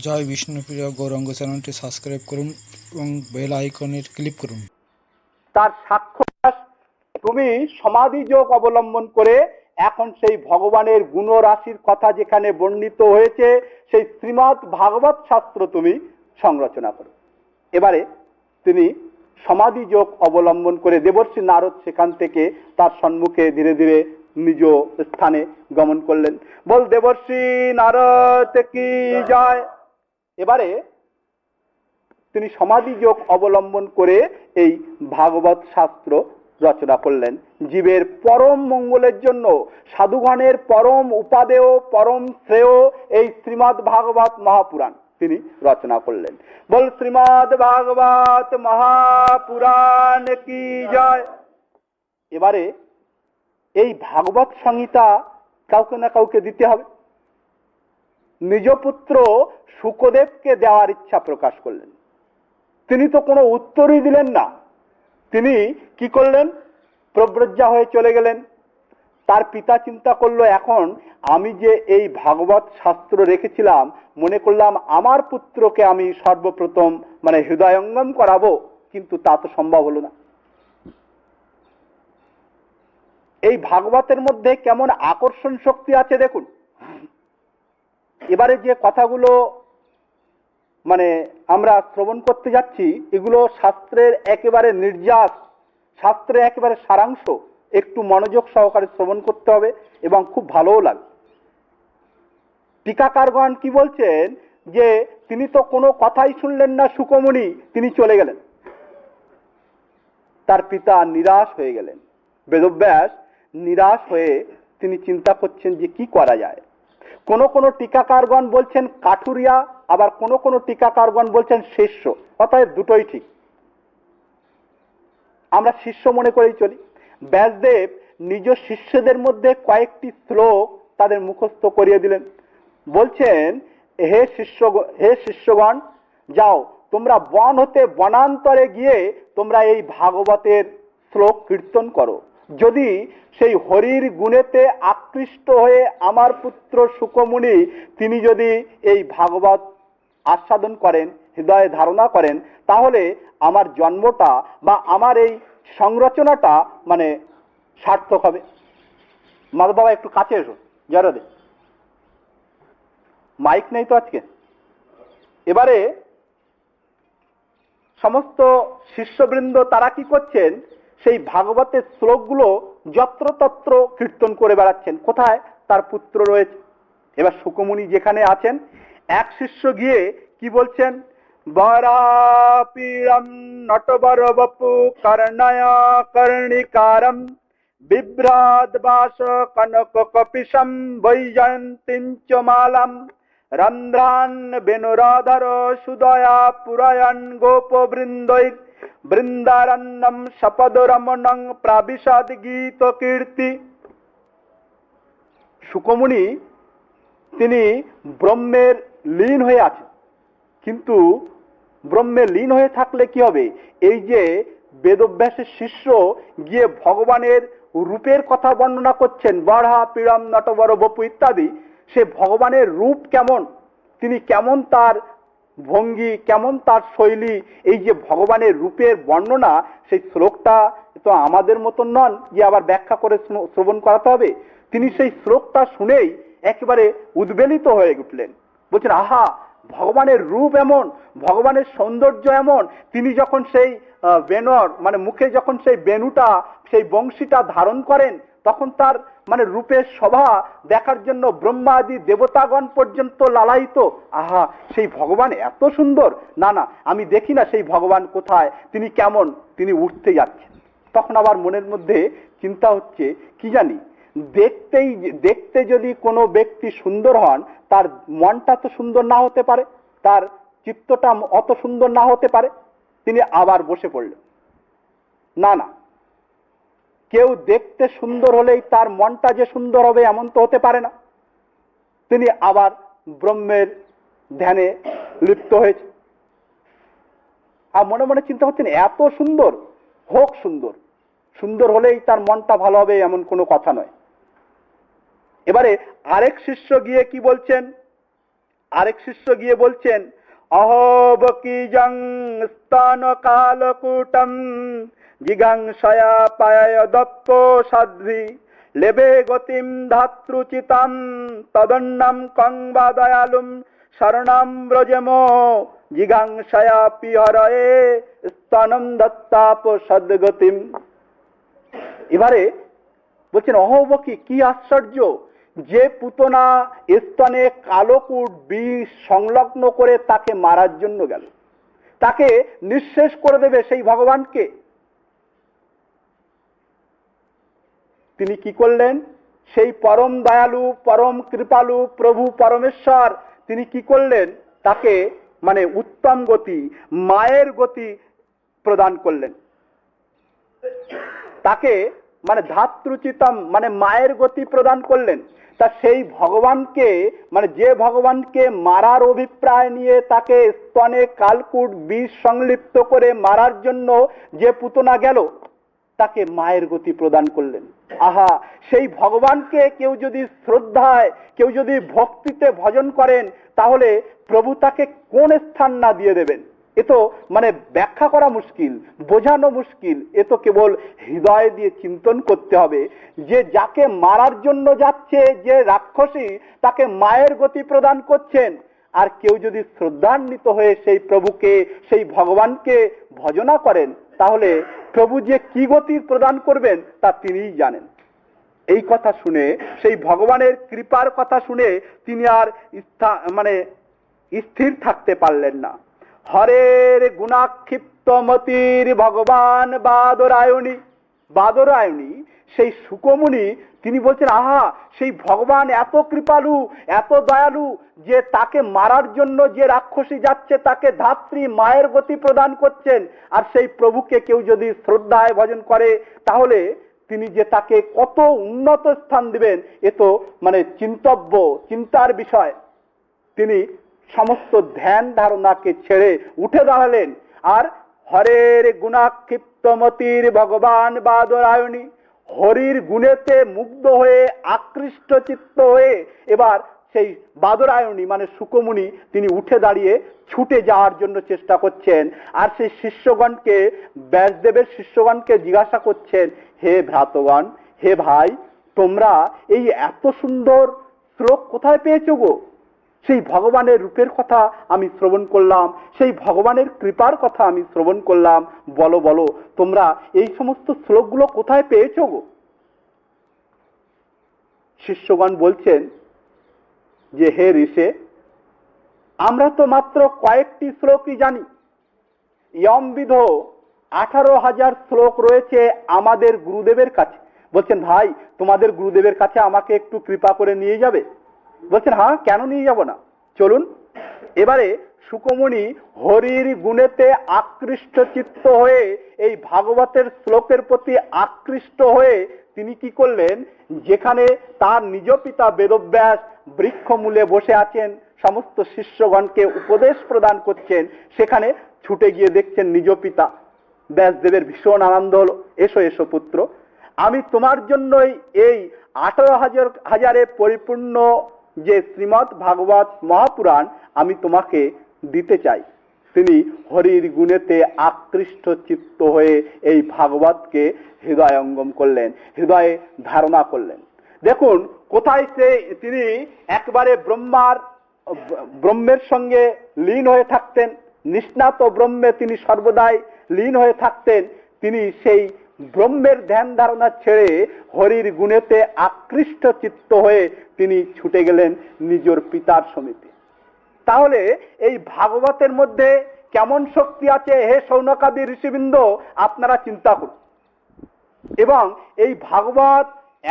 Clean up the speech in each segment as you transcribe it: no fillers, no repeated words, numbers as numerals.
জয় বিষ্ণুপ্রিয় গৌরাঙ্গ চ্যানেলটি সাবস্ক্রাইব করুন এবং বেল আইকনের ক্লিক করুন। তার সাক্ষ্য তুমি সমাধি যোগ অবলম্বন করে এখন সেই ভগবানের গুণরাশির কথা যেখানে বর্ণিত হয়েছে সেই শ্রীমৎ ভাগবত শাস্ত্র তুমি সংরচনা করো। এবারে তিনি সমাধি যোগ অবলম্বন করে দেবর্ষি নারদ সেখান থেকে তার সম্মুখে ধীরে ধীরে নিজ স্থানে গমন করলেন। বল দেবর্ষি নারদ কি জয়। এবারে তিনি সমাধি যোগ অবলম্বন করে এই ভাগবত শাস্ত্র রচনা করলেন। জীবের পরম মঙ্গলের জন্য সাধুগণের পরম উপাদেয় পরম শ্রেয় এই শ্রীমৎ ভাগবত মহাপুরাণ তিনি রচনা করলেন। বল শ্রীমৎ ভাগবত মহাপুরাণ কি জয়। এবারে এই ভাগবত সংহিতা কাউকে না কাউকে দিতে হবে। নিজ পুত্র শুকদেবকে দেওয়ার ইচ্ছা প্রকাশ করলেন। তিনি তো কোনো উত্তরই দিলেন না। তিনি কি করলেন? প্রব্রজ্ঞা হয়ে চলে গেলেন। তার পিতা চিন্তা করলো, এখন আমি যে এই ভাগবত শাস্ত্র রেখেছিলাম, মনে করলাম আমার পুত্রকে আমি সর্বপ্রথম হৃদয়ঙ্গম করাবো, কিন্তু তা তো সম্ভব হলো না। এই ভাগবতের মধ্যে কেমন আকর্ষণ শক্তি আছে দেখুন। এবারে যে কথাগুলো আমরা শ্রবণ করতে যাচ্ছি, এগুলো শাস্ত্রের একেবারে নির্যাস, শাস্ত্রের একেবারে সারাংশ। একটু মনোযোগ সহকারে শ্রবণ করতে হবে এবং খুব ভালোও লাগে। টিকাকারগণ কি বলছেন যে তিনি তো কোনো কথাই শুনলেন না শুকমুনি, তিনি চলে গেলেন। তার পিতা নিরাশ হয়ে গেলেন। বেদব্যাস নিরাশ হয়ে তিনি চিন্তা করছেন যে কি করা যায়। কোন কোন টিকাকারগণ বলছেন কাঠুরিয়া, আবার কোন কোন টিকাকারগণ বলছেন শিষ্য। অতএব দুটোই ঠিক, আমরা শিষ্য মনে করেই চলি। ব্যাসদেব নিজ শিষ্যদের মধ্যে কয়েকটি শ্লোক তাদের মুখস্থ করিয়ে দিলেন। বলছেন, হে শিষ্যগণ, যাও তোমরা বন হতে বনান্তরে গিয়ে তোমরা এই ভাগবতের শ্লোক কীর্তন করো। যদি সেই হরির গুণেতে আকৃষ্ট হয়ে আমার পুত্র শুকমুনি তিনি যদি এই ভাগবত আস্বাদন করেন, হৃদয়ে ধারণা করেন, তাহলে আমার জন্মটা বা আমার এই সংরচনাটা সার্থক হবে। মাধব বাবা একটু কাছে এসো, জয়রাধে। মাইক নেই তো আজকে। এবারে সমস্ত শিষ্যবৃন্দ তারা কি করছেন? সেই ভাগবতের শ্লোকগুলো যত্রতত্র কীর্তন করে বেড়াচ্ছেন। কোথায়? তার পুত্র রয়েছে। এবার শুকমুনি যেখানে আছেন, এক শিষ্য গিয়ে কি বলছেন? বরাপীড়ম নটবর বপু কর্ণয়া কর্ণিকারম বিভ্রাদ বাস কনক কপিশম বৈজয়ন্তিঞ্চ মালাম রন্ধ্রান বেনুরাধর সুদয়া পুরায়ণ গোপবৃন্দৈর বৃন্দারণ্যম সপদ রমণং প্রাবিশাদ গীত কীর্তি। শুকমুনি তিনি ব্রহ্মের লীন হয়ে আছেন, কিন্তু ব্রহ্মে লীন হয়ে থাকলে কি হবে? এই যে বেদব্যাসের শিষ্য গিয়ে ভগবানের রূপের কথা বর্ণনা করছেন, বড়া পীড়ম নটবর বপু ইত্যাদি, সে ভগবানের রূপ কেমন, তিনি কেমন, তার ভঙ্গি কেমন, তার শৈলী, এই যে ভগবানের রূপের বর্ণনা, সেই শ্লোকটা তো আমাদের মতন নন যে আবার ব্যাখ্যা করে শ্রবণ করাতে হবে। তিনি সেই শ্লোকটা শুনেই একেবারে উদ্বেলিত হয়ে উঠলেন। বলছেন, আহা, ভগবানের রূপ এমন, ভগবানের সৌন্দর্য এমন। তিনি যখন সেই বেনর মুখে যখন সেই বেনুটা, সেই বংশীটা ধারণ করেন, তখন তার রূপের শোভা দেখার জন্য ব্রহ্মা আদি দেবতাগণ পর্যন্ত লালায়িত। আহা, সেই ভগবান এত সুন্দর, না না আমি দেখি না সেই ভগবান কোথায়, তিনি কেমন, তিনি উঠতে যাচ্ছেন। তখন আবার মনের মধ্যে চিন্তা হচ্ছে, কি জানি, দেখতে যদি কোনো ব্যক্তি সুন্দর হন, তার মনটা তো সুন্দর না হতে পারে, তার চিত্তটা অত সুন্দর না হতে পারে। তিনি আবার বসে পড়লেন। না না, কেউ দেখতে সুন্দর হলেই তার মনটা যে সুন্দর হবে এমন তো হতে পারে না। তিনি আবার ব্রহ্মের ধ্যানে লিপ্ত হয়েছে। আর মনে মনে চিন্তা করছেন, এত সুন্দর হোক, সুন্দর সুন্দর হলেই তার মনটা ভালো হবে এমন কোনো কথা নয়। এবারে আরেক শিষ্য গিয়ে কি বলছেন? আরেক শিষ্য গিয়ে বলছেন, অহবকিজং স্তন কালকুটম জিগাংসয়া পায় দপ্প সাধ্বী লেবে গতিম ধাত্রুচিতাম তদন্নম কংবা দয়ালুম শরণাম ব্রজেম জিগাংসয়া পিহরয়ে স্তনম দত্তাপ সদ্গতিম। এবারে বলছেন, অহবকি, কি আশ্চর্য, যে পুতনা স্তনে কালকুট বিষ সংলগ্ন করে তাকে মারার জন্য গেল, তাকে নিঃশেষ করে দেবে সেই ভগবানকে, তিনি কি করলেন? সেই পরম দয়ালু পরম কৃপালু প্রভু পরমেশ্বর তিনি কি করলেন? তাকে মানে উত্তম গতি, মায়ের গতি প্রদান করলেন। তাকে মানে ধাত্রুচিতম মানে মায়ের গতি প্রদান করলেন। তা সেই ভগবানকে মানে যে ভগবানকে মারার অভিপ্রায় নিয়ে তাকে স্তনে কালকুট বিষ সংলিপ্ত করে মারার জন্য যে পুতনা গেল, তাকে মায়ের গতি প্রদান করলেন। আহা, সেই ভগবানকে কেউ যদি শ্রদ্ধায়, কেউ যদি ভক্তিতে ভজন করেন, তাহলে প্রভু তাকে কোন স্থান না দিয়ে দেবেন, এ তো মানে ব্যাখ্যা করা মুশকিল, বোঝানো মুশকিল। এ তো কেবল হৃদয় দিয়ে চিন্তন করতে হবে যে যাকে মারার জন্য যাচ্ছে যে রাক্ষসী, তাকে মায়ের গতি প্রদান করছেন। আর কেউ যদি শ্রদ্ধান্বিত হয়ে সেই প্রভুকে, সেই ভগবানকে ভজনা করেন, তাহলে প্রভু যে কি গতি প্রদান করবেন তা তিনিই জানেন। এই কথা শুনে, সেই ভগবানের কৃপার কথা শুনে তিনি আর মানে স্থির থাকতে পারলেন না। হরের গুণাক্ষিপ্ত মতির ভগবান বাদরায়ণী, বাদরায়ণী সেই শুকমুনি তিনি বলছেন, আহা, সেই ভগবান এত কৃপালু, এত দয়ালু যে তাকে মারার জন্য যে রাক্ষসী যাচ্ছে তাকে ধাত্রী মায়ের গতি প্রদান করছেন। আর সেই প্রভুকে কেউ যদি শ্রদ্ধায় ভজন করে, তাহলে তিনি যে তাকে কত উন্নত স্থান দিবেন, এ তো মানে চিন্তব্য, চিন্তার বিষয়। তিনি সমস্ত ধ্যান ধারণাকে ছেড়ে উঠে দাঁড়ালেন আর হরের গুণাক্ষিপ্ত মতির ভগবান বাদরায়ণী, হরির গুণেতে মুগ্ধ হয়ে আকৃষ্ট চিত্ত হয়ে এবার সেই বাদরায়ণী মানে শুকমুনি তিনি উঠে দাঁড়িয়ে ছুটে যাওয়ার জন্য চেষ্টা করছেন। আর সেই শিষ্যগণকে, ব্যাসদেবের শিষ্যগণকে জিজ্ঞাসা করছেন, হে ভ্রাতগণ, হে ভাই, তোমরা এই এত সুন্দর শ্লোক কোথায় পেয়েছো গো? সেই ভগবানের রূপের কথা আমি শ্রবণ করলাম, সেই ভগবানের কৃপার কথা আমি শ্রবণ করলাম, বলো বলো তোমরা এই সমস্ত শ্লোকগুলো কোথায় পেয়েছো গো? শিষ্যগণ বলছেন যে, হে ঋষে, আমরা তো মাত্র কয়েকটি শ্লোকই জানি। ইয়মবিধ 18,000 শ্লোক রয়েছে আমাদের গুরুদেবের কাছে। বলছেন, ভাই, তোমাদের গুরুদেবের কাছে আমাকে একটু কৃপা করে নিয়ে যাবে? বলছেন, হ্যাঁ, কেন নিয়ে যাব না, চলুন। এবারে শুকমুনি হরির গুণেতে আকৃষ্ট চিত্ত হয়ে এই ভাগবতের শ্লোকের প্রতি আকৃষ্ট হয়ে তিনি কি করলেন, যেখানে তার নিজ পিতা বেদব্যাস বৃক্ষমূলে বসে আছেন, সমস্ত শিষ্যগণকে উপদেশ প্রদান করছেন, সেখানে ছুটে গিয়ে দেখছেন নিজ পিতা। ব্যাসদেবের ভীষণ আনন্দ হলো, এসো এসো পুত্র, আমি তোমার জন্যই এই 18,000 পরিপূর্ণ যে শ্রীমৎ ভাগবত মহাপুরাণ আমি তোমাকে দিতে চাই। তিনি হরির গুণেতে আকৃষ্ট চিত্ত হয়ে এই ভাগবতকে হৃদয়ঙ্গম করলেন, হৃদয়ে ধারণা করলেন। দেখুন কোথায় তিনি একবারে ব্রহ্মের সঙ্গে লীন হয়ে থাকতেন, নিষ্ণাত ব্রহ্মে তিনি সর্বদাই লীন হয়ে থাকতেন। তিনি সেই ব্রহ্মের ধ্যান ধারণা ছেড়ে হরির গুণেতে আকৃষ্ট চিত্ত হয়ে তিনি ছুটে গেলেন নিজের পিতার সমিতি। তাহলে এই ভাগবতের মধ্যে কেমন শক্তি আছে হে শৌনকাদি ঋষিবৃন্দ, আপনারা চিন্তা করুন। এবং এই ভাগবত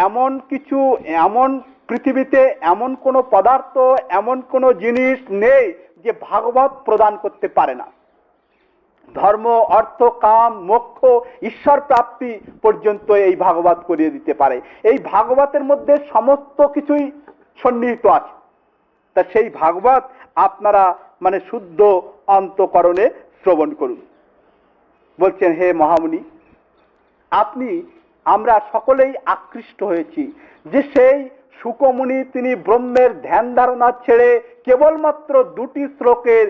এমন কিছু, এমন পৃথিবীতে এমন কোনো পদার্থ, এমন কোনো জিনিস নেই যে ভাগবত প্রদান করতে পারে না। ধর্ম, অর্থ, কাম, মোক্ষ, ঈশ্বর প্রাপ্তি পর্যন্ত এই ভাগবত করিয়ে দিতে পারে। এই ভাগবতের মধ্যে সমস্ত কিছুই সন্নিহিত আছে। তা সেই ভাগবত আপনারা মানে শুদ্ধ অন্তঃকরণে শ্রবণ করুন। বলছেন, হে মহামুনি, আমরা সকলেই আকৃষ্ট হয়েছি যে সেই শুকমুনি তিনি ব্রহ্মের ধ্যান ধারণা ছেড়ে কেবলমাত্র দুটি শ্লোকের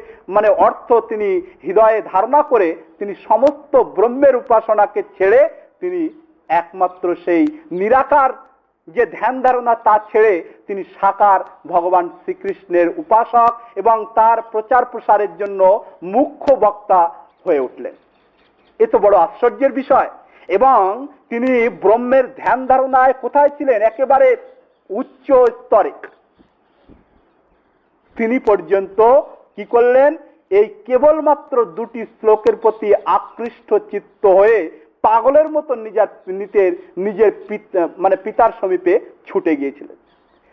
অর্থ তিনি হৃদয়ে ধারণা করে তিনি সমস্ত ব্রহ্মের উপাসনাকে ছেড়ে তিনি একমাত্র সেই নিরাকার যে ধ্যান ধারণা তা ছেড়ে তিনি সাকার ভগবান শ্রীকৃষ্ণের উপাসক এবং তার প্রচার প্রসারের জন্য মুখ্য বক্তা হয়ে উঠলেন। এ তো বড় আশ্চর্যের বিষয়। এবং তিনি ব্রহ্মের ধ্যান ধারণায় কোথায় ছিলেন? একেবারে উচ্চ স্তরে। তিনি পর্যন্ত কি করলেন? এই কেবলমাত্র দুটি শ্লোকের প্রতি আকৃষ্ট চিত্ত হয়ে পাগলের মতো নিজের পিতার সমীপে ছুটে গিয়েছিলেন।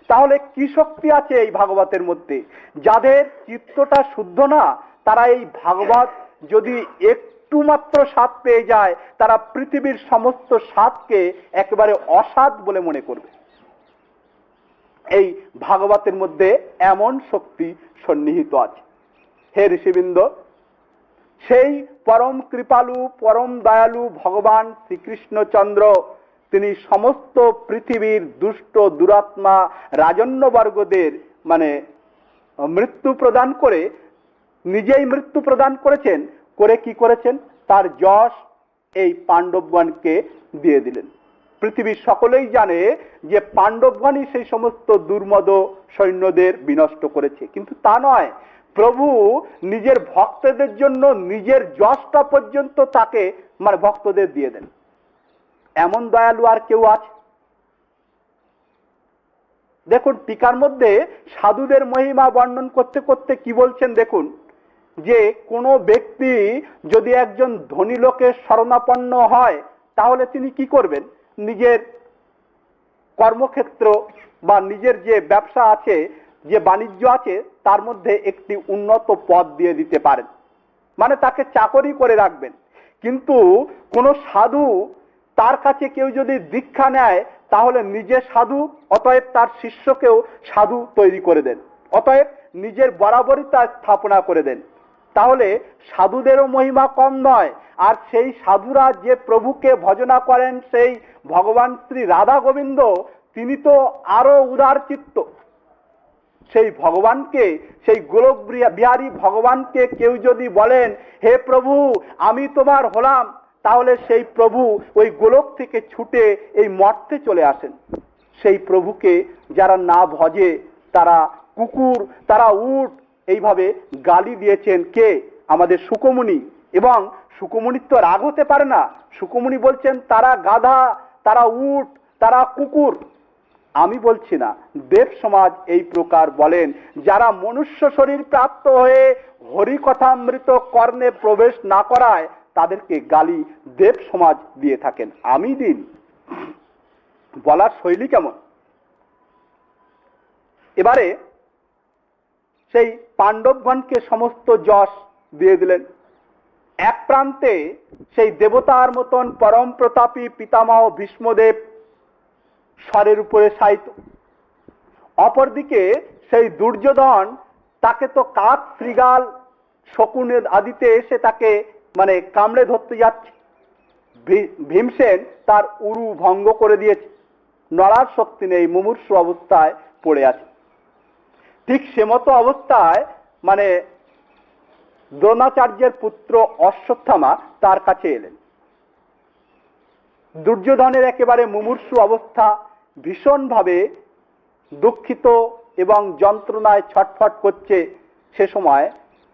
তাহলে কি শক্তি আছে এই ভাগবতের মধ্যে? যাদের চিত্তটা শুদ্ধ না, তারা এই ভাগবত যদি একটু মাত্র স্বাদ পেয়ে যায়, তারা পৃথিবীর সমস্ত স্বাদকে একেবারে অস্বাদ বলে মনে করবে। এই ভাগবতের মধ্যে এমন শক্তি সন্নিহিত আছে। হে ঋষিবৃন্দ, সেই পরম কৃপালু পরম দয়ালু ভগবান শ্রীকৃষ্ণচন্দ্র তিনি সমস্ত পৃথিবীর দুষ্ট দুরাত্মা রাজন্যবর্গদের মৃত্যু প্রদান করে নিজেই মৃত্যু প্রদান করেছেন। করে কি করেছেন? তার যশ এই পাণ্ডবগণকে দিয়ে দিলেন। পৃথিবীর সকলেই জানে যে পাণ্ডবগণই সেই সমস্ত দুর্মদ সৈন্যদের বিনষ্ট করেছে, কিন্তু তা নয়, প্রভু নিজের ভক্তদের জন্য নিজের যশটা পর্যন্ত তাকে ভক্তদের দিয়ে দেন। এমন দয়ালু আর কেউ আছে? দেখুন, টিকার মধ্যে সাধুদের মহিমা বর্ণন করতে করতে কি বলছেন দেখুন, যে কোনো ব্যক্তি যদি একজন ধনী লোকের শরণাপন্ন হয়, তাহলে তিনি কি করবেন? নিজের কর্মক্ষেত্র বা নিজের যে ব্যবসা আছে, যে বাণিজ্য আছে, তার মধ্যে একটি উন্নত পদ দিয়ে দিতে পারেন, তাকে চাকরি করে রাখবেন। কিন্তু কোন সাধু, তার কাছে কেউ যদি দীক্ষা নেয়, তাহলে নিজে সাধু, অতএব তার শিষ্যকেও সাধু তৈরি করে দেন, অতএব নিজের বরাবরিতা স্থাপনা করে দেন। তাহলে সাধুদেরও মহিমা কম নয়। আর সেই সাধুরা যে প্রভুকে ভজনা করেন, সেই ভগবান শ্রী রাধা গোবিন্দ, তিনি তো আরো উদার চিত্ত। সেই ভগবানকে, সেই গোলক বিহারী ভগবানকে কেউ যদি বলেন, হে প্রভু আমি তোমার হলাম, তাহলে সেই প্রভু ওই গোলক থেকে ছুটে এই মর্তে চলে আসেন। সেই প্রভুকে যারা না ভজে, তারা কুকুর, তারা উট, এইভাবে গালি দিয়েছেন কে? আমাদের শুকমুনি। এবং শুকমুনির তো রাগ হতে পারে না। শুকমুনি বলছেন তারা গাধা, তারা উট, তারা কুকুর। আমি বলছি না, দেব সমাজ এই প্রকার বলেন। যারা মনুষ্য শরীর প্রাপ্ত হয়ে হরিকথামৃত কর্ণে প্রবেশ না করায়, তাদেরকে গালি দেব সমাজ দিয়ে থাকেন। আমি দিন। বলার শৈলী কেমন! এবারে সেই পাণ্ডবগণকে সমস্ত যশ দিয়ে দিলেন। এক প্রান্তে সেই দেবতার মতন পরম প্রতাপী পিতামহ ভীষ্মদেব স্বরের উপরে শায়িত, অপরদিকে সেই দুর্যোধন, তাকে তো কাক শৃগাল শকুনের আদিতে এসে তাকে কামড়ে ধরতে যাচ্ছে। ভীমসেন তার উরু ভঙ্গ করে দিয়েছে, নড়ার শক্তি নেই, মুমূর্ষু অবস্থায় পড়ে আছে। ঠিক সে মতো অবস্থায় দ্রোণাচার্যের পুত্র অশ্বত্থামা তার কাছে এলেন। দুর্যোধনের একেবারে মুমূর্ষু অবস্থা, ভীষণভাবে দুঃখিত এবং যন্ত্রণায় ছটফট করছে। সে সময়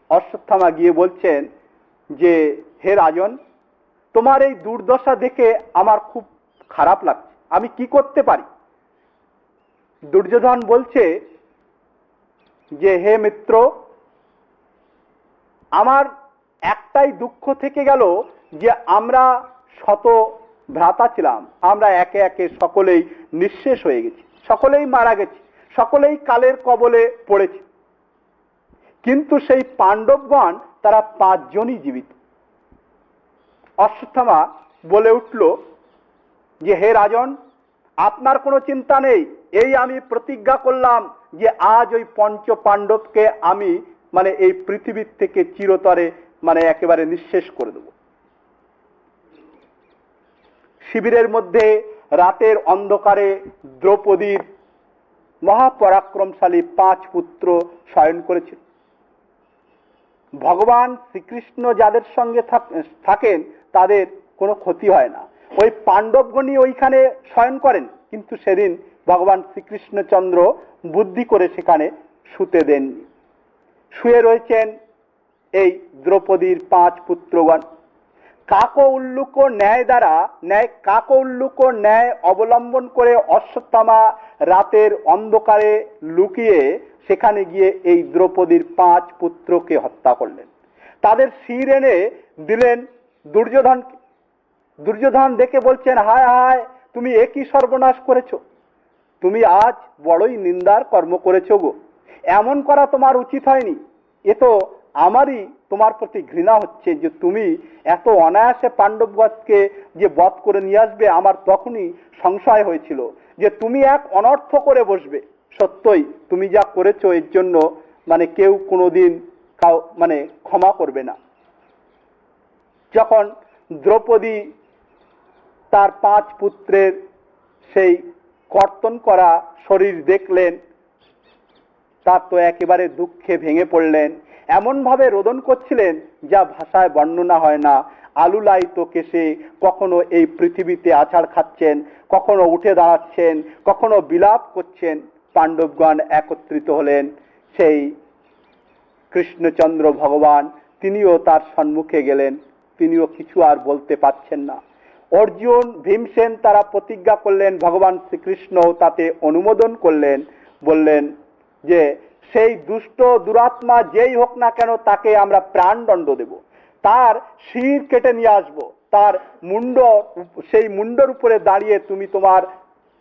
অশ্বত্থামা গিয়ে বলছেন যে, হে রাজন, তোমার এই দুর্দশা দেখে আমার খুব খারাপ লাগছে, আমি কি করতে পারি? দুর্যোধন বলছে যে, হে মিত্র, আমার একটাই দুঃখ থেকে গেল যে আমরা শত ভ্রাতা ছিলাম, আমরা একে একে সকলেই নিঃশেষ হয়ে গেছি, সকলেই মারা গেছি, সকলেই কালের কবলে পড়েছি। কিন্তু সেই পাণ্ডবগণ তারা 5 জনই জীবিত। অশ্বত্থামা বলে উঠল যে, হে রাজন, আপনার কোনো চিন্তা নেই, এই আমি প্রতিজ্ঞা করলাম যে আজ ওই পঞ্চ পাণ্ডবকে আমি এই পৃথিবীর থেকে চিরতরে একেবারে নিঃশেষ করে দেব। শিবিরের মধ্যে রাতের অন্ধকারে দ্রৌপদীর মহাপরাক্রমশালী 5 পুত্র শয়ন করেছিল। ভগবান শ্রীকৃষ্ণ যাদের সঙ্গে থাকেন তাদের কোনো ক্ষতি হয় না। ওই পাণ্ডবগণই ওইখানে শয়ন করেন, কিন্তু সেদিন ভগবান শ্রীকৃষ্ণচন্দ্র বুদ্ধি করে সেখানে শুতে দেননি। শুয়ে রয়েছেন এই দ্রৌপদীর 5 পুত্রগণ। কাকৌল্লুক ন্যায় অবলম্বন করে অশ্বত্থামা রাতের অন্ধকারে লুকিয়ে সেখানে গিয়ে এই দ্রৌপদীর 5 পুত্রকে হত্যা করলেন। তাদের শির এনে দিলেন দুর্যোধনকে। দুর্যোধন দেখে বলছেন, হায় হায়, তুমি একই সর্বনাশ করেছো, তুমি আজ বড়ই নিন্দার কর্ম করেছো গো, এমন করা তোমার উচিত হয়নি। এ তো আমারই তোমার প্রতি ঘৃণা হচ্ছে যে তুমি এত অনায়াসে পাণ্ডবগণকে যে বধ করে নিয়ে আসবে। আমার তখনই সংশয় হয়েছিল যে তুমি এক অনর্থ করে বসবে। সত্যই তুমি যা করেছো এর জন্য কেউ কোনোদিন ক্ষমা করবে না। যখন দ্রৌপদী তার 5 পুত্রের সেই কর্তন করা শরীর দেখলেন, তার তো একেবারে দুঃখে ভেঙে পড়লেন। এমন ভাবে রোদন করছিলেন যা ভাষায় বর্ণনা হয় না। আলুলায়িত কেশে কখনো এই পৃথিবীতে আছাড় খাচ্ছেন, কখনো উঠে দাঁড়াচ্ছেন, কখনো বিলাপ করছেন। পাণ্ডবগণ একত্রিত হলেন। সেই কৃষ্ণচন্দ্র ভগবান তিনিও তার সম্মুখে গেলেন, তিনিও কিছু আর বলতে পারছেন না। অর্জুন, ভীমসেন তারা প্রতিজ্ঞা করলেন, ভগবান শ্রীকৃষ্ণ তাতে অনুমোদন করলেন, বললেন যে সেই দুষ্ট দুরাত্মা যেই হোক না কেন তাকে আমরা প্রাণদণ্ড দেব, তার শির কেটে নিয়ে আসবো, তার সেই মুন্ডর উপরে দাঁড়িয়ে তুমি তোমার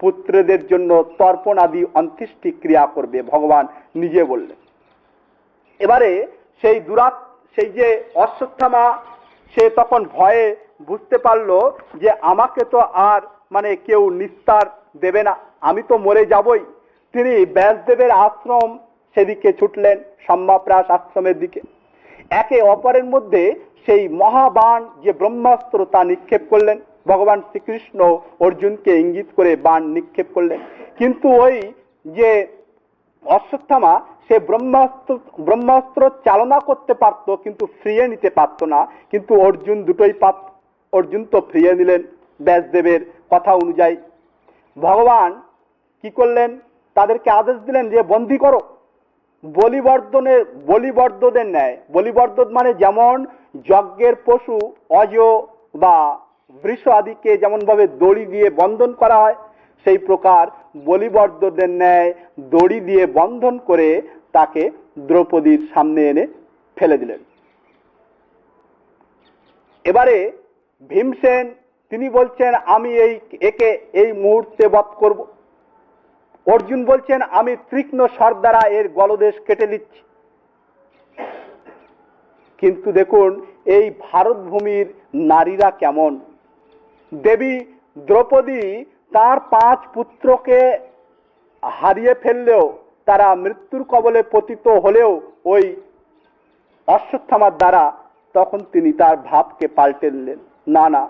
পুত্রদের জন্য তর্পণ আদি অন্ত্যেষ্টি ক্রিয়া করবে, ভগবান নিজে বললেন। এবারে সেই যে অশ্বত্থামা, সে তখন ভয়ে বুঝতে পারলো যে আমাকে তো আর কেউ নিস্তার দেবে না, আমি তো মরে যাবই। তিনি ব্যাসদেবের আশ্রম সেদিকে ছুটলেন, সম্মাপ্রাস আশ্রমের দিকে। একে অপরের মধ্যে সেই মহাবাণ যে ব্রহ্মাস্ত্র তা নিক্ষেপ করলেন। ভগবান শ্রীকৃষ্ণ অর্জুনকে ইঙ্গিত করে বাণ নিক্ষেপ করলেন, কিন্তু ওই যে অশ্বত্থামা সে ব্রহ্মাস্ত্র চালনা করতে পারত, কিন্তু ফিরিয়ে নিতে পারত না। কিন্তু অর্জুন দুটোই পারত। অর্জুন তো ফিরিয়ে নিলেন ব্যাসদেবের কথা অনুযায়ী। ভগবান কি করলেন, তাদেরকে আদেশ দিলেন যে বন্দী করো। বলিবর্দদের ন্যায়, বলিবর্দ যেমন যজ্ঞের পশু অজ বা বৃষ আদিকে যেমন ভাবে দড়ি দিয়ে বন্ধন করা হয়, সেই প্রকার বলিবর্দদের ন্যায় দড়ি দিয়ে বন্ধন করে তাকে দ্রৌপদীর সামনে এনে ফেলে দিলেন। এবারে ভীমসেন তিনি বলছেন, আমি একে এই মুহূর্তে বধ করব। অর্জুন বলছেন, আমি তীক্ষ্ণ স্বর দ্বারা এর গলদেশ কেটে দিচ্ছি। কিন্তু দেখুন এই ভারত ভূমির নারীরা কেমন। দেবী দ্রৌপদী তার 5 পুত্রকে হারিয়ে ফেললেও, তারা মৃত্যুর কবলে পতিত হলেও ওই অশ্বত্থামার দ্বারা তখন তিনি তার ভাবকে পাল্টে দিলেন। না,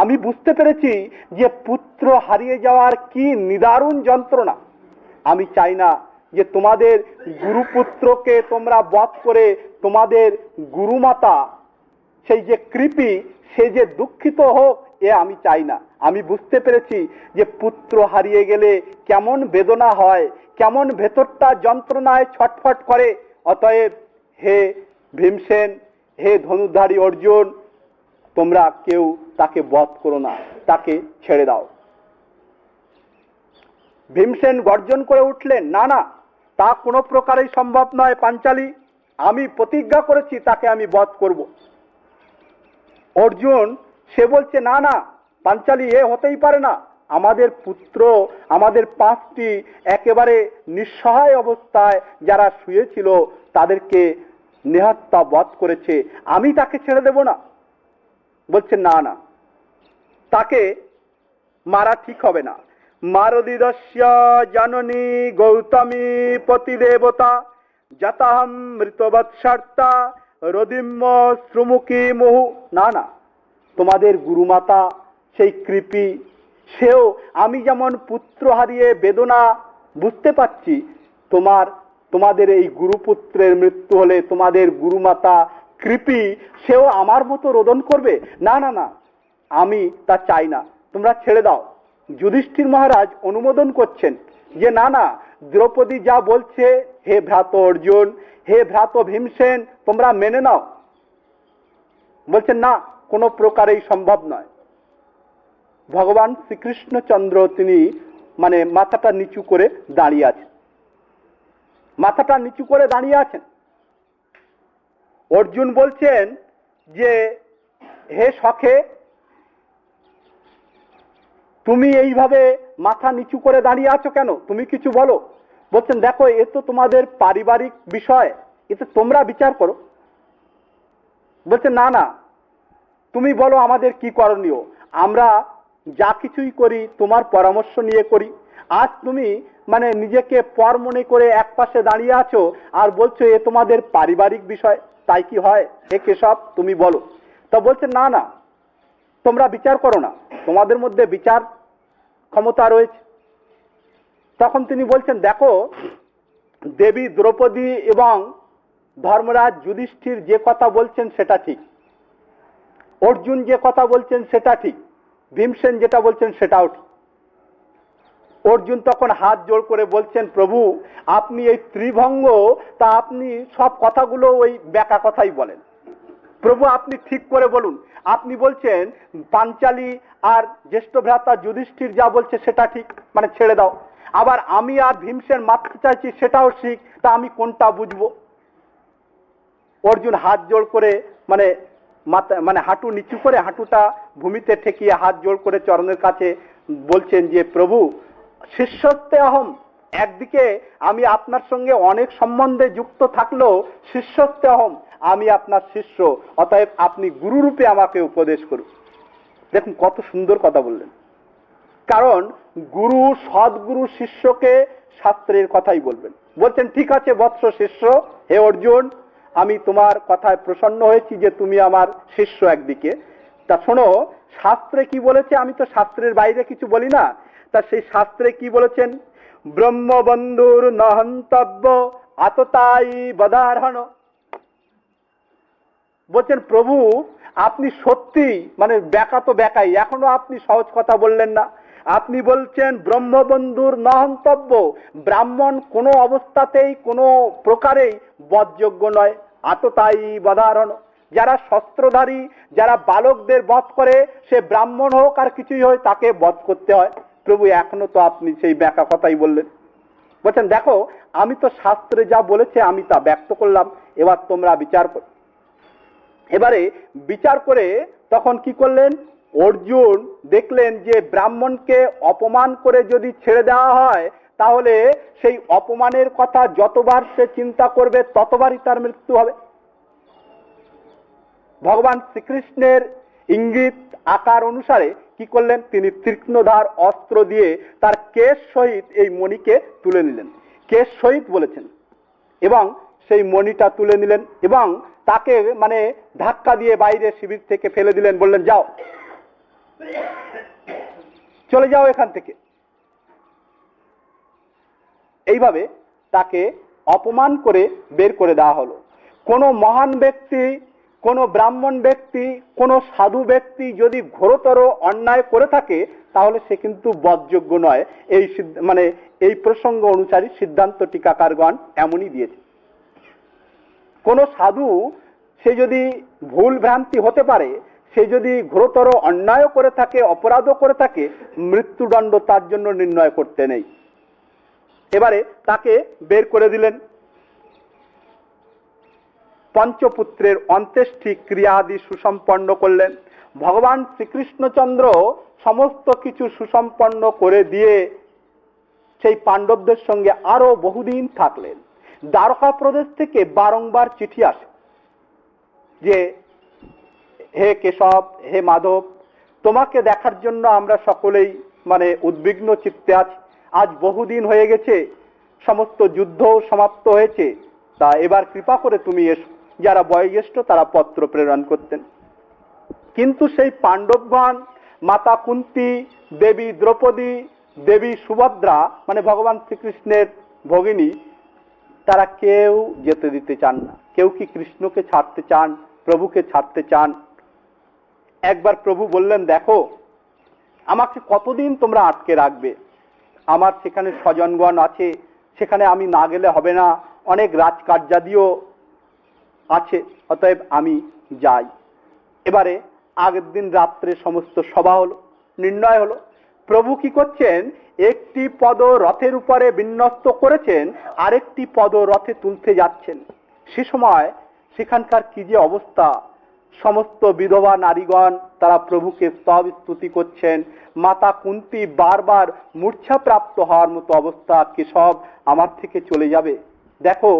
আমি বুঝতে পেরেছি যে পুত্র হারিয়ে যাওয়ার কি নিদারুণ যন্ত্রণা। আমি চাই না যে তোমাদের গুরুপুত্রকে তোমরা বধ করে তোমাদের গুরুমাতা সেই যে কৃপি সে যে দুঃখিত হোক, এ আমি চাই না। আমি বুঝতে পেরেছি যে পুত্র হারিয়ে গেলে কেমন বেদনা হয়, কেমন ভেতরটা যন্ত্রণায় ছটফট করে। অতএব হে ভীমসেন, হে ধনুধারী অর্জুন, তোমরা কেউ তাকে বধ করো না, তাকে ছেড়ে দাও। ভীমসেন গর্জন করে উঠলেন, না, তা কোনো প্রকারেই সম্ভব নয় পাঞ্চালী, আমি প্রতিজ্ঞা করেছি তাকে আমি বধ করব। অর্জুন সে বলছে, না পাঞ্চালী, এ হতেই পারে না। আমাদের পুত্র, আমাদের 5টি একেবারে নিঃসহায় অবস্থায় যারা শুয়েছিল তাদেরকে নিহত্যা বধ করেছে, আমি তাকে ছেড়ে দেব না। বলছে না, তাকে মারা ঠিক হবে না। মারদিদস্য জননী গৌতমী পতিদেবতা যতাহম মৃতবৎসর্তা রদিম্য শ্রুমুখী মুহু। না, তোমাদের গুরুমাতা সেই কৃপি, সেও আমি যেমন পুত্র হারিয়ে বেদনা বুঝতে পারছি তোমাদের এই গুরুপুত্রের মৃত্যু হলে তোমাদের গুরুমাতা কৃপি সেও আমার মতো রোদন করবে। না না না, আমি তা চাই না, তোমরা ছেড়ে দাও। যুধিষ্ঠির মহারাজ অনুমোদন করছেন যে না না, দ্রৌপদী যা বলছে, হে ভ্রাত অর্জুন, হে ভ্রাত ভীমসেন, তোমরা মেনে নাও। বলছেন না, কোনো প্রকারেই সম্ভব নয়। ভগবান শ্রীকৃষ্ণচন্দ্র তিনি মাথাটা নিচু করে দাঁড়িয়ে আছেন, মাথাটা নিচু করে দাঁড়িয়ে আছেন। অর্জুন বলছেন যে হে সখে, তুমি এইভাবে মাথা নিচু করে দাঁড়িয়ে আছো কেন? তুমি কিছু বলো। বলছেন দেখো, এ তো তোমাদের পারিবারিক বিষয়, এতে তোমরা বিচার করো। বলছে না না, তুমি বলো আমাদের কি করণীয়। আমরা যা কিছুই করি তোমার পরামর্শ নিয়ে করি। আজ তুমি নিজেকে পর মনে করে এক পাশে দাঁড়িয়ে আছো আর বলছো এ তোমাদের পারিবারিক বিষয়, তাই কি হয়? হে কেশব, তুমি বলো। তা বলছে না না, তোমরা বিচার করো না, তোমাদের মধ্যে বিচার ক্ষমতা রয়েছে। তখন তিনি বলছেন দেখো, দেবী দ্রৌপদী এবং ধর্মরাজ যুধিষ্ঠির যে কথা বলছেন সেটা ঠিক, অর্জুন যে কথা বলছেন সেটা ঠিক, ভীমসেন যেটা বলছেন সেটাও ঠিক। অর্জুন তখন হাত জোড় করে বলছেন প্রভু, আপনি এই ত্রিভঙ্গ, তা আপনি সব কথাগুলো ওই ব্যাকা কথাই বলেন। প্রভু আপনি ঠিক করে বলুন। আপনি বলছেন পাঞ্চালী আর জ্যেষ্ঠ ভ্রাতা যুধিষ্ঠির যা বলছে সেটা ঠিক, ছেড়ে দাও। আবার আমি আর ভীমসেন মারতে চাইছি সেটাও ঠিক, তা আমি কোনটা বুঝবো? অর্জুন হাত জোড় করে হাঁটু নিচু করে, হাঁটুটা ভূমিতে ঠেকিয়ে হাত জোড় করে চরণের কাছে বলছেন যে প্রভু, শিষ্যত্বে অহম, একদিকে আমি আপনার সঙ্গে অনেক সম্বন্ধে যুক্ত থাকলেও শিষ্যত্বে অহম, আমি আপনার শিষ্য, অতএব আপনি গুরুরূপে আমাকে উপদেশ করুন। দেখুন কত সুন্দর কথা বললেন। কারণ গুরু, সদ্গুরু শিষ্যকে শাস্ত্রের কথাই বলবেন। বলছেন ঠিক আছে বৎস শিষ্য, হে অর্জুন, আমি তোমার কথায় প্রসন্ন হয়েছি যে তুমি আমার শিষ্য একদিকে। তা শোনো, শাস্ত্রে কি বলেছে, আমি তো শাস্ত্রের বাইরে কিছু বলি না। তা সেই শাস্ত্রে কি বলেছেন? ব্রহ্মবন্ধুর নহন্তব্য আততাই বদারহণ। বলছেন প্রভু, আপনি সত্যি ব্যাকা তো ব্যাকাই, এখনো আপনি সহজ কথা বললেন না। আপনি বলছেন ব্রহ্মবন্ধুর নহন্তব্য, ব্রাহ্মণ কোনো অবস্থাতেই কোনো প্রকারেই বধযোগ্য নয়। আততাই বদারহণ, যারা শস্ত্রধারী, যারা বালকদের বধ করে, সে ব্রাহ্মণ হোক আর কিছুই হয়, তাকে বধ করতে হয়। প্রভু এখনো তো আপনি সেই ব্যাকা কথাই বললেন। বলছেন দেখো, আমি তো শাস্ত্রে যা বলেছে আমি তা ব্যক্ত করলাম, এবার তোমরা বিচার করো। এবারে বিচার করে তখন কি করলেন? অর্জুন দেখলেন যে ব্রাহ্মণকে অপমান করে যদি ছেড়ে দেওয়া হয়, তাহলে সেই অপমানের কথা যতবার সে চিন্তা করবে ততবারই তার মৃত্যু হবে। ভগবান শ্রীকৃষ্ণের ইঙ্গিত আকার অনুসারে কি করলেন? তিনি তীক্ষ্ণধার অস্ত্র দিয়ে তার কেশ সহিত এই মণিকে তুলে নিলেন। কেশ সহিত বলেছেন, এবং সেই মণিটা তুলে নিলেন এবং তাকে ধাক্কা দিয়ে বাইরে শিবির থেকে ফেলে দিলেন। বললেন যাও, চলে যাও এখান থেকে। এইভাবে তাকে অপমান করে বের করে দেওয়া হলো। কোনো মহান ব্যক্তি, কোনো ব্রাহ্মণ ব্যক্তি, কোনো সাধু ব্যক্তি যদি ঘোরতর অন্যায় করে থাকে, তাহলে সে কিন্তু বধযোগ্য নয়। এই প্রসঙ্গ অনুসারী সিদ্ধান্ত টিকাকারগণ এমনই দিয়েছে। কোন সাধু, সে যদি ভুল ভ্রান্তি হতে পারে, সে যদি ঘোরতর অন্যায় করে থাকে, অপরাধও করে থাকে, মৃত্যুদণ্ড তার জন্য নির্ণয় করতে নেই। এবারে তাকে বের করে দিলেন। পঞ্চপুত্রের অন্ত্যেষ্টি ক্রিয়াদি সুসম্পন্ন করলেন। ভগবান শ্রীকৃষ্ণচন্দ্র সমস্ত কিছু সুসম্পন্ন করে দিয়ে সেই পাণ্ডবদের সঙ্গে আরো বহুদিন থাকলেন। দ্বারকা প্রদেশ থেকে বারংবার চিঠি আসে যে হে কেশব, হে মাধব, তোমাকে দেখার জন্য আমরা সকলেই উদ্বিগ্ন চিত্তে আছি। আজ বহুদিন হয়ে গেছে, সমস্ত যুদ্ধ সমাপ্ত হয়েছে, তা এবার কৃপা করে তুমি এসো। যারা বয়োজ্যেষ্ঠ তারা পত্র প্রেরণ করতেন। কিন্তু সেই পাণ্ডবগণ, মাতা কুন্তী, দেবী দ্রৌপদী, দেবী সুভদ্রা মানে ভগবান শ্রীকৃষ্ণের ভগিনী, তারা কেউ যেতে দিতে চান না। কেউ কি কৃষ্ণকে ছাড়তে চান, প্রভুকে ছাড়তে চান? একবার প্রভু বললেন, দেখো আমাকে কতদিন তোমরা আটকে রাখবে? আমার সেখানে স্বজনগণ আছে, সেখানে আমি না গেলে হবে না, অনেক রাজকার্যাদিও আছে, অতএব আমি যাই। এবারে আগের দিন রাত্রে সমস্ত সভা হলো, নির্ণয় হলো। প্রভু কি করছেন, একটি পদ রথের উপরে বিন্যস্ত করেছেন, আরেকটি পদ রথে তুলতে যাচ্ছেন। সে সময় সেখানকার কি যে অবস্থা! সমস্ত বিধবা নারীগণ তারা প্রভুকে স্তব স্তুতি করছেন। মাতা কুন্তী বারবার মূর্ছাপ্রাপ্ত হওয়ার মতো অবস্থা, কেশব আমার থেকে চলে যাবে, দেখো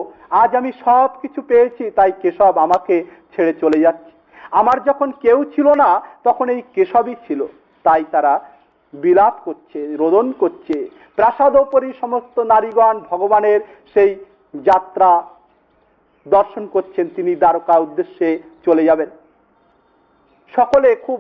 আজ আমি সব কিছু পেয়েছি, তাই কেশব আমাকে ছেড়ে চলে যাচ্ছে। আমার যখন কেউ ছিল না তখন এই কেশবই ছিল, তাই তারা বিলাপ করছে, রোদন করছে। প্রাসাদোপরি সমস্ত নারীগণ ভগবানের সেই যাত্রা দর্শন করছেন, তিনি দ্বারকা উদ্দেশ্যে চলে যাবেন। সকলে খুব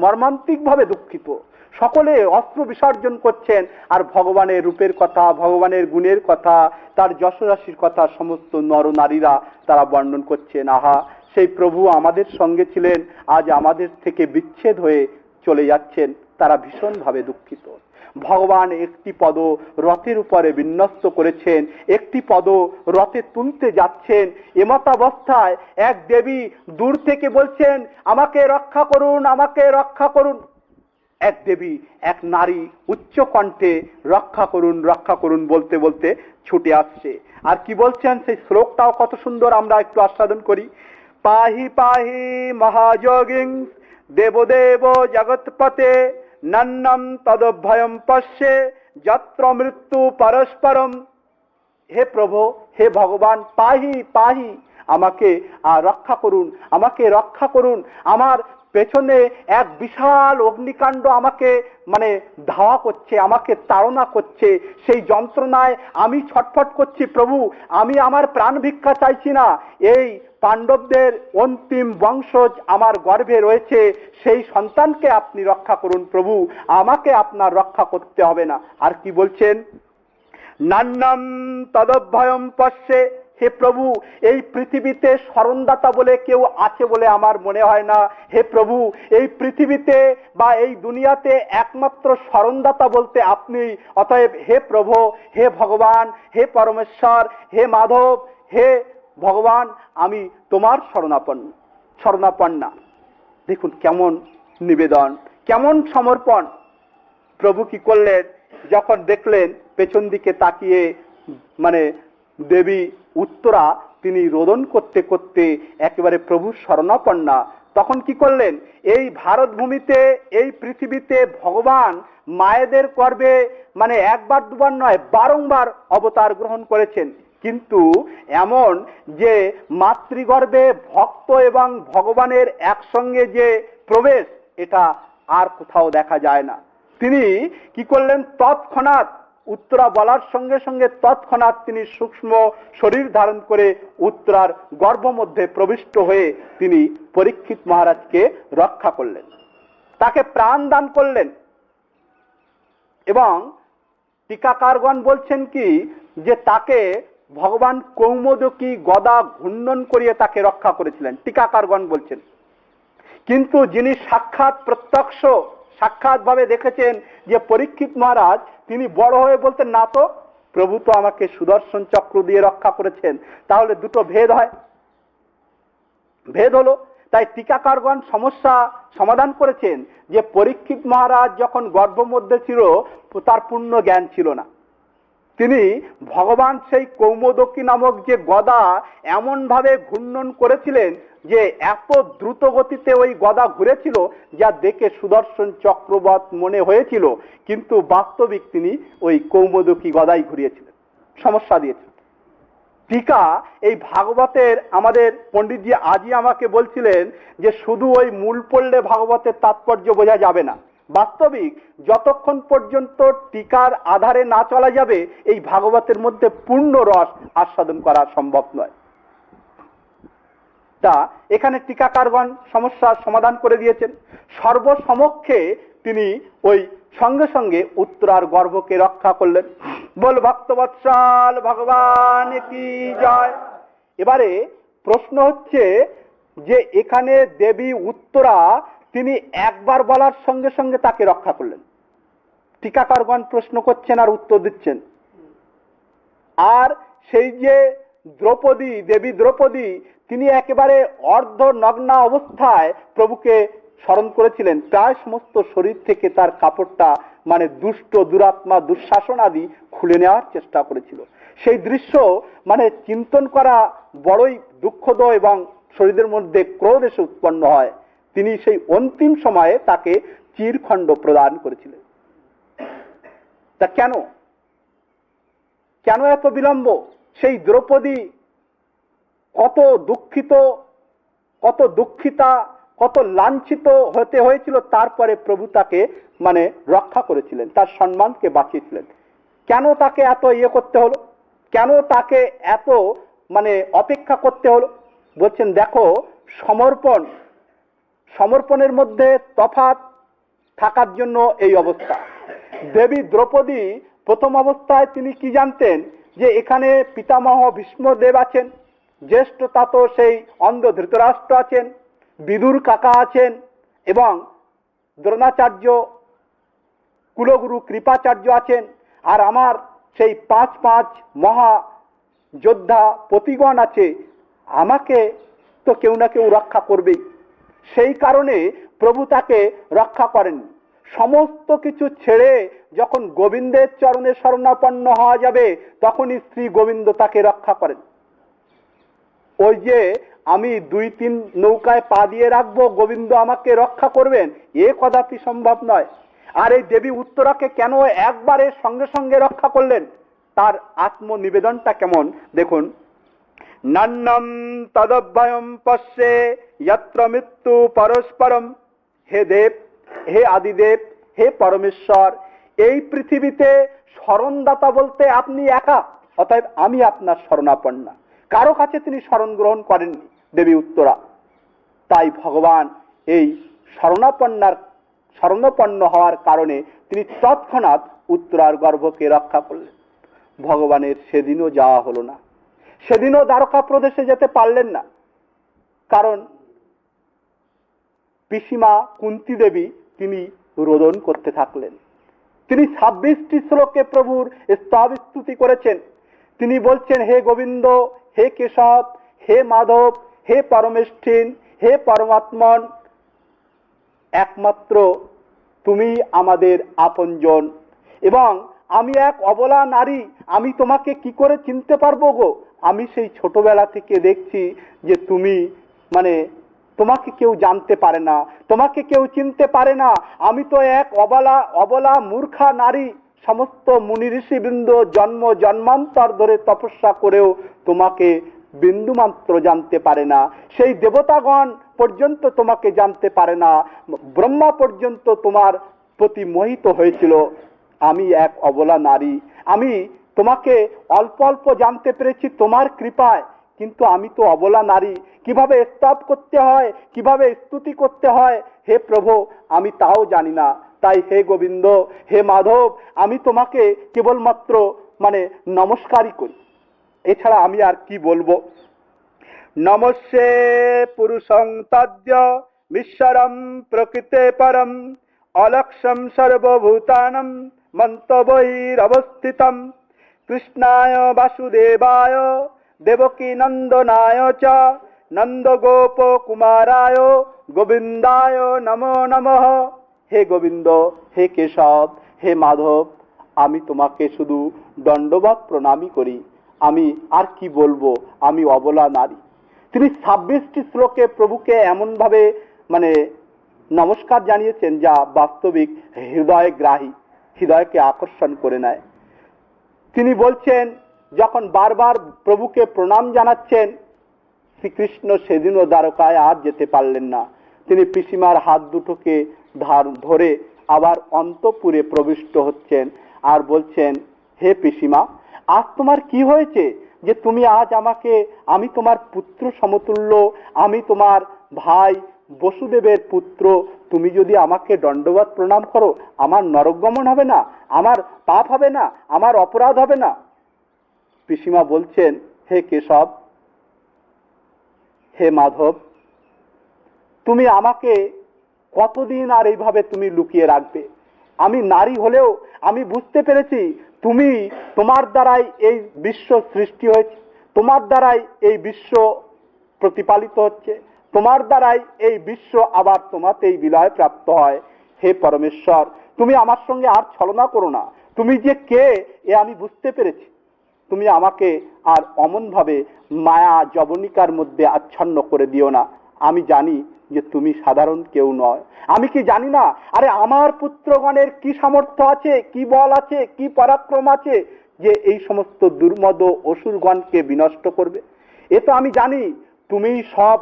মর্মান্তিক ভাবে দুঃখিত, সকলে অস্ত্র বিসর্জন করছেন, আর ভগবানের রূপের কথা, ভগবানের গুণের কথা, তার যশরাশির কথা সমস্ত নরনারীরা তারা বর্ণন করছেন। আহা, সেই প্রভু আমাদের সঙ্গে ছিলেন, আজ আমাদের থেকে বিচ্ছেদ হয়ে চলে যাচ্ছেন, তারা ভীষণভাবে দুঃখিত। ভগবান একটি পদ রথের উপরে বিন্যস্ত করেছেন, একটি পদ রথে তুলতে যাচ্ছেন। এমতাবস্থায় এক দেবী দূর থেকে বলছেন, আমাকে রক্ষা করুন, আমাকে রক্ষা করুন। এক দেবী, এক নারী উচ্চ কণ্ঠে রক্ষা করুন, রক্ষা করুন বলতে বলতে ছুটে আসছে। আর কি বলছেন সেই শ্লোকটাও কত সুন্দর, আমরা একটু আস্বাদন করি। পাহি পাহি মহাযোগিং দেবদেব জগৎপতে নন্নম তদভয়ম পশ্যে যত্র মৃত্যু পরস্পরম। হে প্রভু, হে ভগবান, পাহি পাহি, আমাকে রক্ষা করুন, আমাকে রক্ষা করুন। আমার পেছনে এক বিশাল অগ্নিকাণ্ড আমাকে ধাওয়া করছে, আমাকে তাড়না করছে, সেই যন্ত্রণায় আমি ছটফট করছি। প্রভু, আমি আমার প্রাণ ভিক্ষা চাইছি না, এই পাণ্ডবদের অন্তিম বংশজ আমার গর্ভে রয়েছে, সেই সন্তানকে আপনি রক্ষা করুন প্রভু, আমাকে আপনার রক্ষা করতে হবে না। আর কি বলছেন, নান্নাম তদভয়ম পশ্যে। হে প্রভু, এই পৃথিবীতে শরণদাতা বলে কেউ আছে বলে আমার মনে হয় না। হে প্রভু, এই পৃথিবীতে বা এই দুনিয়াতে একমাত্র শরণদাতা বলতে আপনি। অতএব হে প্রভু, হে ভগবান, হে পরমেশ্বর, হে মাধব, হে ভগবান, আমি তোমার শরণাপন্না। দেখুন কেমন নিবেদন, কেমন সমর্পণ। প্রভু কি করলেন, যখন দেখলেন পেছন দিকে তাকিয়ে দেবী উত্তরা তিনি রোদন করতে করতে একেবারে প্রভুর শরণাপন্না, তখন কি করলেন, এই ভারত ভূমিতে, এই পৃথিবীতে ভগবান মায়েদের গর্ভে একবার দুবার নয়, বারংবার অবতার গ্রহণ করেছেন। কিন্তু এমন যে মাতৃগর্ভে ভক্ত এবং ভগবানের একসঙ্গে যে প্রবেশ, এটা আর কোথাও দেখা যায় না। তিনি কি করলেন, তৎক্ষণাৎ উত্তরা বলার সঙ্গে সঙ্গে তৎক্ষণাৎ তিনি সূক্ষ্ম শরীর ধারণ করে উত্তরার গর্ভ মধ্যে প্রবিষ্ট হয়ে তিনি পরীক্ষিত মহারাজকে রক্ষা করলেন, তাকে প্রাণ দান করলেন। এবং টিকাকারগণ বলছেন কি, যে তাকে ভগবান কৌমোদকী গদা ঘূর্ণন করিয়ে তাকে রক্ষা করেছিলেন, টিকাকারগণ বলছেন। কিন্তু যিনি সাক্ষাৎ ভাবে দেখেছেন যে পরীক্ষিত মহারাজ, তিনি বড় হয়ে বলতেন, না তো, প্রভু তো আমাকে সুদর্শন চক্র দিয়ে রক্ষা করেছেন। তাহলে দুটো ভেদ হলো। তাই টিকাকারগণ সমস্যা সমাধান করেছেন যে পরীক্ষিত মহারাজ যখন গর্ভ মধ্যে ছিল, তার পূর্ণ জ্ঞান ছিল না। তিনি ভগবান সেই কৌমোদকী নামক যে গদা এমন ভাবে ঘূর্ণন করেছিলেন যে এত দ্রুত গতিতে ওই গদা ঘুরেছিল, যা দেখে সুদর্শন চক্রবৎ মনে হয়েছিল, কিন্তু বাস্তবিক তিনি ওই কৌমোদকী গদাই ঘুরিয়েছিলেন, সমস্যা দিয়েছেন। টিকা এই ভাগবতের আমাদের পণ্ডিতজি আজই আমাকে বলছিলেন যে শুধু ওই মূল পড়লে ভাগবতের তাৎপর্য বোঝা যাবে না। বাস্তবিক যতক্ষণ পর্যন্ত টিকার আধারে না চলা যাবে, এই ভাগবতের মধ্যে পূর্ণ রস আস্বাদন করা সম্ভব নয়। তা এখানে টিকাকারগণ সমস্যার সমাধান করে দিয়েছেন। সর্বসমক্ষে তিনি ওই সঙ্গে সঙ্গে উত্তরার গর্ভকে রক্ষা করলেন। বল ভক্তবৎসল ভগবান কি জয়। এবারে প্রশ্ন হচ্ছে যে এখানে দেবী উত্তরা তিনি একবার বলার সঙ্গে সঙ্গে তাকে রক্ষা করলেন। টিকাকারগণ প্রশ্ন করছেন আর উত্তর দিচ্ছেন। আর সেই যে দ্রৌপদী, দেবী দ্রৌপদী, তিনি একেবারে অর্ধ নগ্না অবস্থায় প্রভুকে স্মরণ করেছিলেন। প্রায় সমস্ত শরীর থেকে তার কাপড়টা মানে দুষ্ট দুরাত্মা দুঃশাসন আদি খুলে নেওয়ার চেষ্টা করেছিল। সেই দৃশ্য মানে চিন্তন করা বড়ই দুঃখদ এবং শরীরের মধ্যে ক্রোধ এসে উৎপন্ন হয়। তিনি সেই অন্তিম সময়ে তাকে চিরখণ্ড প্রদান করেছিলেন। তা কেন কেন এত বিলম্ব? সেই দ্রৌপদী কত দুঃখিত, কত দুঃখিতা, কত লাঞ্ছিত হতে হয়েছিল, তারপরে প্রভু তাকে মানে রক্ষা করেছিলেন, তার সম্মানকে বাঁচিয়েছিলেন। কেন তাকে এত করতে হলো? কেন তাকে এত মানে অপেক্ষা করতে হলো? বলছেন দেখো, সমর্পণের মধ্যে তফাৎ থাকার জন্য এই অবস্থা। দেবী দ্রৌপদী প্রথম অবস্থায় তিনি কি জানতেন যে এখানে পিতামহ ভীষ্মদেব আছেন, জ্যেষ্ঠ তাত সেই অন্ধ ধৃতরাষ্ট্র আছেন, বিদুর কাকা আছেন এবং দ্রোণাচার্য কুলগুরু কৃপাচার্য আছেন, আর আমার সেই পাঁচ মহা যোদ্ধা পতিগণ আছে। আমাকে তো কেউ না কেউ রক্ষা করবেই। সেই কারণে প্রভু তাকে রক্ষা করেন। সমস্ত কিছু ছেড়ে যখন গোবিন্দের চরণে শরণাপন্ন হওয়া যাবে তখনই শ্রী গোবিন্দ তাকে রক্ষা করেন। ওই যে আমি 2-3 নৌকায় পা দিয়ে রাখবো, গোবিন্দ আমাকে রক্ষা করবেন, এ কদাপি সম্ভব নয়। আর এই দেবী উত্তরাকে কেন একবারে সঙ্গে সঙ্গে রক্ষা করলেন? তার আত্মনিবেদনটা কেমন দেখুন। নান্নম তদভয়ম পশ্যে যত্র মৃত্যু পরস্পরম। হে দেব, হে আদিদেব, হে পরমেশ্বর, এই পৃথিবীতে শরণদাতা বলতে আপনি একা, অতএব আমি আপনার শরণাপন্না। কারো কাছে তিনি শরণ গ্রহণ করেননি দেবী উত্তরা। তাই ভগবান এই শরণাপন্ন হওয়ার কারণে তিনি তৎক্ষণাৎ উত্তরার গর্ভকে রক্ষা করলেন। ভগবানের সেদিনও যাওয়া হলো না, সেদিনও দ্বারকা প্রদেশে যেতে পারলেন না। কারণ পিসিমা কুন্তী দেবী তিনি রোদন করতে থাকলেন। তিনি 26টি শ্লোকে প্রভুর স্তব স্তুতি করেছেন। তিনি বলছেন, হে গোবিন্দ, হে কেশব, হে মাধব, হে পরমেষ্ঠিন, হে পরমাত্মন, একমাত্র তুমি আমাদের আপনজন এবং আমি এক অবলা নারী, আমি তোমাকে কি করে চিনতে পারবো গো? আমি সেই ছোটবেলা থেকে দেখছি যে তুমি মানে তোমাকে কেউ জানতে পারে না, তোমাকে কেউ চিনতে পারে না। আমি তো এক অবলা মূর্খা নারী। সমস্ত মুনি ঋষিবৃন্দ জন্ম জন্মান্তর ধরে তপস্যা করেও তোমাকে বিন্দুমাত্র জানতে পারে না। সেই দেবতাগণ পর্যন্ত তোমাকে জানতে পারে না, ব্রহ্মা পর্যন্ত তোমার প্রতি মোহিত হয়েছিল। আমি এক অবলা নারী, আমি তোমাকে অল্প অল্প জানতে পেরেছি তোমার কৃপায়, কিন্তু আমি তো অবলা নারী। কিভাবে স্তব করতে হয়, কিভাবে স্তুতি করতে হয়, হে প্রভু, আমি তাও জানি না। তাই হে গোবিন্দ, হে মাধব, আমি তোমাকে কেবলমাত্র মানে নমস্কারই করি, এছাড়া আমি আর কি বলবো। নমস্যে পুরুষং তদ্য ঈশ্বরম প্রকৃতে পরম অলক্ষ্যম সর্বভূতানাং মন্তবৈরবস্থিতম কৃষ্ণায় বাসুদেবায় দেবকী নন্দনায় চ নন্দগোপ কুমারায় গোবিন্দায় নমো নমঃ। হে গোবিন্দ, হে কেশব, হে মাধব, আমি তোমাকে শুধু দণ্ডবৎ প্রণামী করি। আমি আর কি বলবো, আমি অবলা নারী। তিনি 26টি শ্লোকে প্রভুকে এমন ভাবে মানে নমস্কার জানিয়েছেন যা বাস্তবিক হৃদয়গ্রাহী, হৃদয়কে আকর্ষণ করে নেয়। তিনি বলছেন, যখন বারবার প্রভুকে প্রণাম জানাচ্ছেন, শ্রীকৃষ্ণ সেদিনও দ্বারকায় আর যেতে পারলেন না। তিনি পিসিমার হাত দুটোকে ধরে আবার অন্তঃপুরে প্রবিষ্ট হচ্ছেন আর বলছেন, হে পিসিমা, আজ তোমার কি হয়েছে? যে তুমি আজ আমাকে, আমি তোমার পুত্র সমতুল্য, আমি তোমার ভাই বসুদেবের পুত্র, তুমি যদি আমাকে দণ্ডবত প্রণাম করো, আমার নরকগমন হবে না, আমার পাপ হবে না, আমার অপরাধ হবে না? পিসিমা বলছেন, হে কেশব, হে মাধব, তুমি আমাকে কতদিন আর এইভাবে তুমি লুকিয়ে রাখবে? আমি নারী হলেও আমি বুঝতে পেরেছি তুমি, তোমার দ্বারাই এই বিশ্ব সৃষ্টি হয়েছে, তোমার দ্বারাই এই বিশ্ব প্রতিপালিত হচ্ছে, তোমার দ্বারাই এই বিশ্ব আবার তোমাতেই বিলয় প্রাপ্ত হয়। হে পরমেশ্বর, তুমি আমার সঙ্গে আর ছলনা করো না। তুমি যে কে এ আমি বুঝতে পেরেছি। তুমি আমাকে আর অমন ভাবে মায়া জবনিকার মধ্যে আচ্ছন্ন করে দিও না। আমি জানি যে তুমি সাধারণ কেউ নয়। আমি কি জানি না? আরে আমার পুত্রগণের কি সামর্থ্য আছে, কি বল আছে, কি পরাক্রম আছে যে এই সমস্ত দুর্মদ অসুরগণকে বিনষ্ট করবে? এ তো আমি জানি। তুমি সব